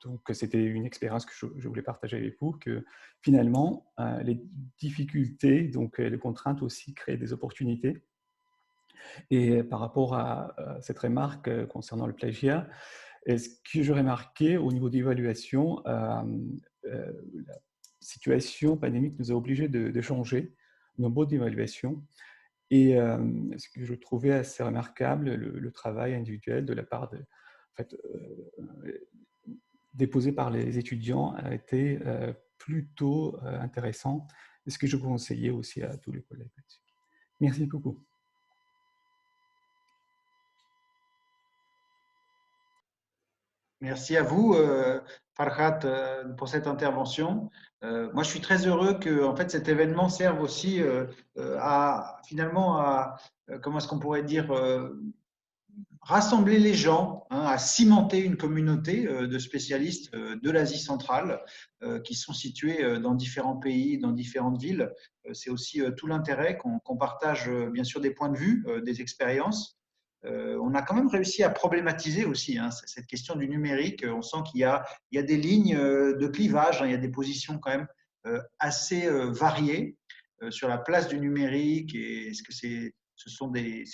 donc, c'était une expérience que je voulais partager avec vous, que finalement, les difficultés, donc les contraintes aussi créent des opportunités. Et par rapport à cette remarque concernant le plagiat, ce que j'ai remarqué au niveau d'évaluation, la situation pandémique nous a obligés de changer nos modes d'évaluation. Et ce que je trouvais assez remarquable, le travail individuel de la part déposé par les étudiants a été plutôt intéressant. Et ce que je conseillais aussi à tous les collègues. Merci beaucoup. Merci à vous, Farhat, pour cette intervention. Moi, je suis très heureux que en fait, cet événement serve aussi comment est-ce qu'on pourrait dire, rassembler les gens, à cimenter une communauté de spécialistes de l'Asie centrale qui sont situés dans différents pays, dans différentes villes. C'est aussi tout l'intérêt qu'on partage bien sûr des points de vue, des expériences. On a quand même réussi à problématiser aussi cette question du numérique. On sent qu'il y a des lignes de clivage, il y a des positions quand même assez variées sur la place du numérique et est-ce que c'est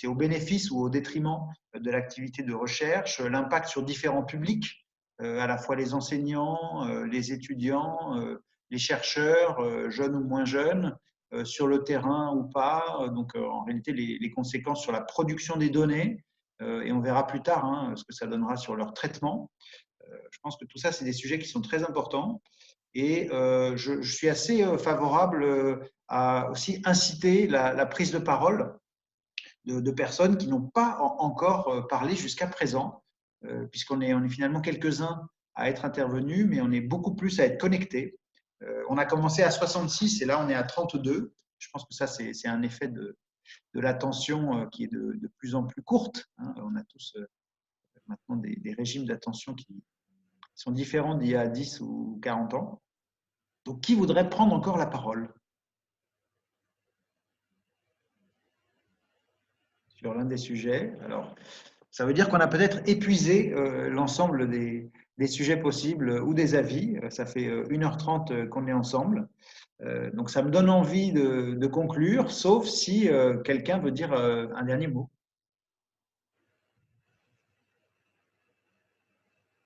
au bénéfice ou au détriment de l'activité de recherche, l'impact sur différents publics, à la fois les enseignants, les étudiants, les chercheurs, jeunes ou moins jeunes, sur le terrain ou pas. Donc, en réalité, les conséquences sur la production des données, et on verra plus tard ce que ça donnera sur leur traitement. Je pense que tout ça, c'est des sujets qui sont très importants. Et je suis assez favorable à aussi inciter la prise de parole de personnes qui n'ont pas encore parlé jusqu'à présent, puisqu'on est finalement quelques-uns à être intervenus, mais on est beaucoup plus à être connectés. On a commencé à 66 et là, on est à 32. Je pense que ça, c'est un effet de l'attention qui est de plus en plus courte. On a tous maintenant des régimes d'attention qui sont différents d'il y a 10 ou 40 ans. Donc, qui voudrait prendre encore la parole sur l'un des sujets? Alors, ça veut dire qu'on a peut-être épuisé l'ensemble des sujets possibles ou des avis. Ça fait 1h30 qu'on est ensemble. Donc, ça me donne envie de conclure, sauf si quelqu'un veut dire un dernier mot.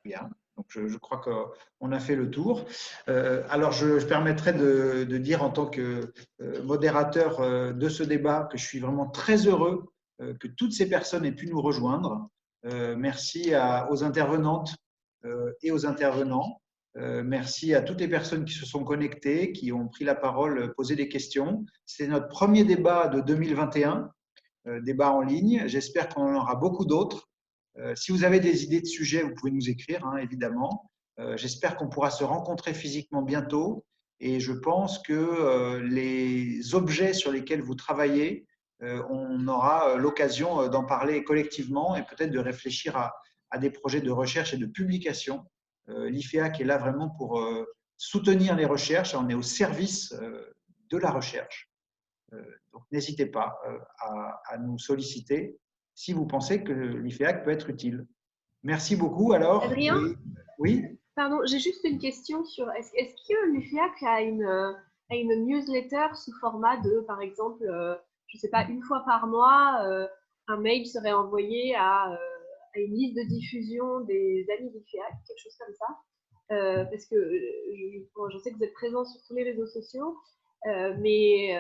Bien. Donc, je crois qu'on a fait le tour. Alors, je permettrai de dire en tant que modérateur de ce débat que je suis vraiment très heureux que toutes ces personnes aient pu nous rejoindre. Merci aux intervenantes et aux intervenants. Merci à toutes les personnes qui se sont connectées, qui ont pris la parole, posé des questions. C'est notre premier débat de 2021, débat en ligne. J'espère qu'on en aura beaucoup d'autres. Si vous avez des idées de sujets, vous pouvez nous écrire, évidemment. J'espère qu'on pourra se rencontrer physiquement bientôt et je pense que les objets sur lesquels vous travaillez, on aura l'occasion d'en parler collectivement et peut-être de réfléchir à des projets de recherche et de publication. L'IFEAC est là vraiment pour soutenir les recherches, on est au service de la recherche. Donc n'hésitez pas à nous solliciter si vous pensez que l'IFEAC peut être utile. Merci beaucoup alors. Adrien ? Oui ? Pardon, j'ai juste une question sur est-ce que l'IFEAC a une newsletter sous format de, par exemple, je ne sais pas, une fois par mois, un mail serait envoyé à une liste de diffusion des amis d'IFEAC, quelque chose comme ça, parce que je sais que vous êtes présents sur tous les réseaux sociaux, mais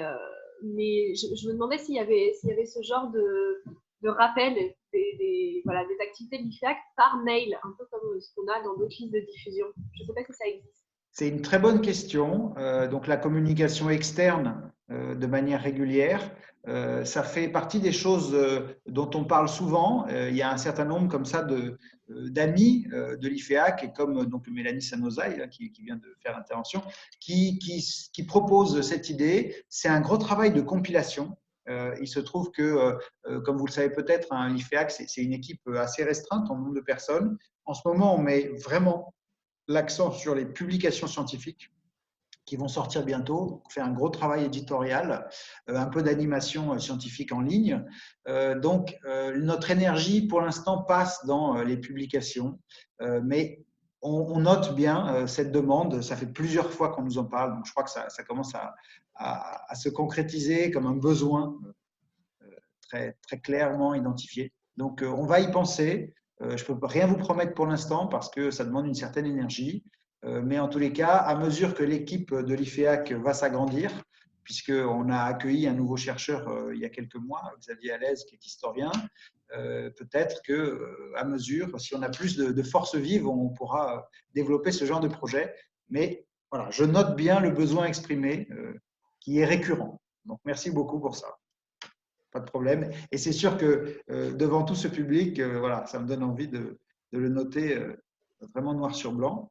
je me demandais s'il y avait ce genre de rappel des activités de l'IFEAC par mail, un peu comme ce qu'on a dans d'autres listes de diffusion. Je ne sais pas si ça existe. C'est une très bonne question. Donc la communication externe de manière régulière, ça fait partie des choses dont on parle souvent. Il y a un certain nombre comme ça d'amis de l'IFEAC, et comme donc Mélanie Sanozaï qui vient de faire l'intervention, qui propose cette idée. C'est un gros travail de compilation. Il se trouve que, comme vous le savez peut-être, l'IFEAC, c'est une équipe assez restreinte en nombre de personnes. En ce moment, on met vraiment l'accent sur les publications scientifiques qui vont sortir bientôt. On fait un gros travail éditorial, un peu d'animation scientifique en ligne. Donc, notre énergie, pour l'instant, passe dans les publications, mais on note bien cette demande. Ça fait plusieurs fois qu'on nous en parle, donc je crois que ça commence à se concrétiser comme un besoin très, très clairement identifié. Donc, on va y penser. Je ne peux rien vous promettre pour l'instant parce que ça demande une certaine énergie. Mais en tous les cas, à mesure que l'équipe de l'IFEAC va s'agrandir, puisqu'on a accueilli un nouveau chercheur il y a quelques mois, Xavier Allez, qui est historien, peut-être qu'à mesure, si on a plus de force vive, on pourra développer ce genre de projet. Mais voilà, je note bien le besoin exprimé qui est récurrent. Donc, merci beaucoup pour ça. Pas de problème. Et c'est sûr que devant tout ce public, voilà, ça me donne envie de le noter vraiment noir sur blanc.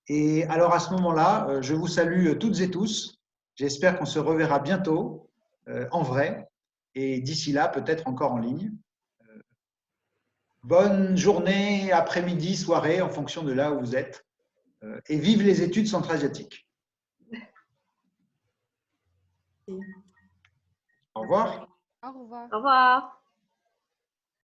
Et alors à ce moment-là, je vous salue toutes et tous. J'espère qu'on se reverra bientôt en vrai et d'ici là, peut-être encore en ligne. Bonne journée, après-midi, soirée, en fonction de là où vous êtes. Et vive les études centra-asiatiques. Au revoir. Au revoir. Au revoir.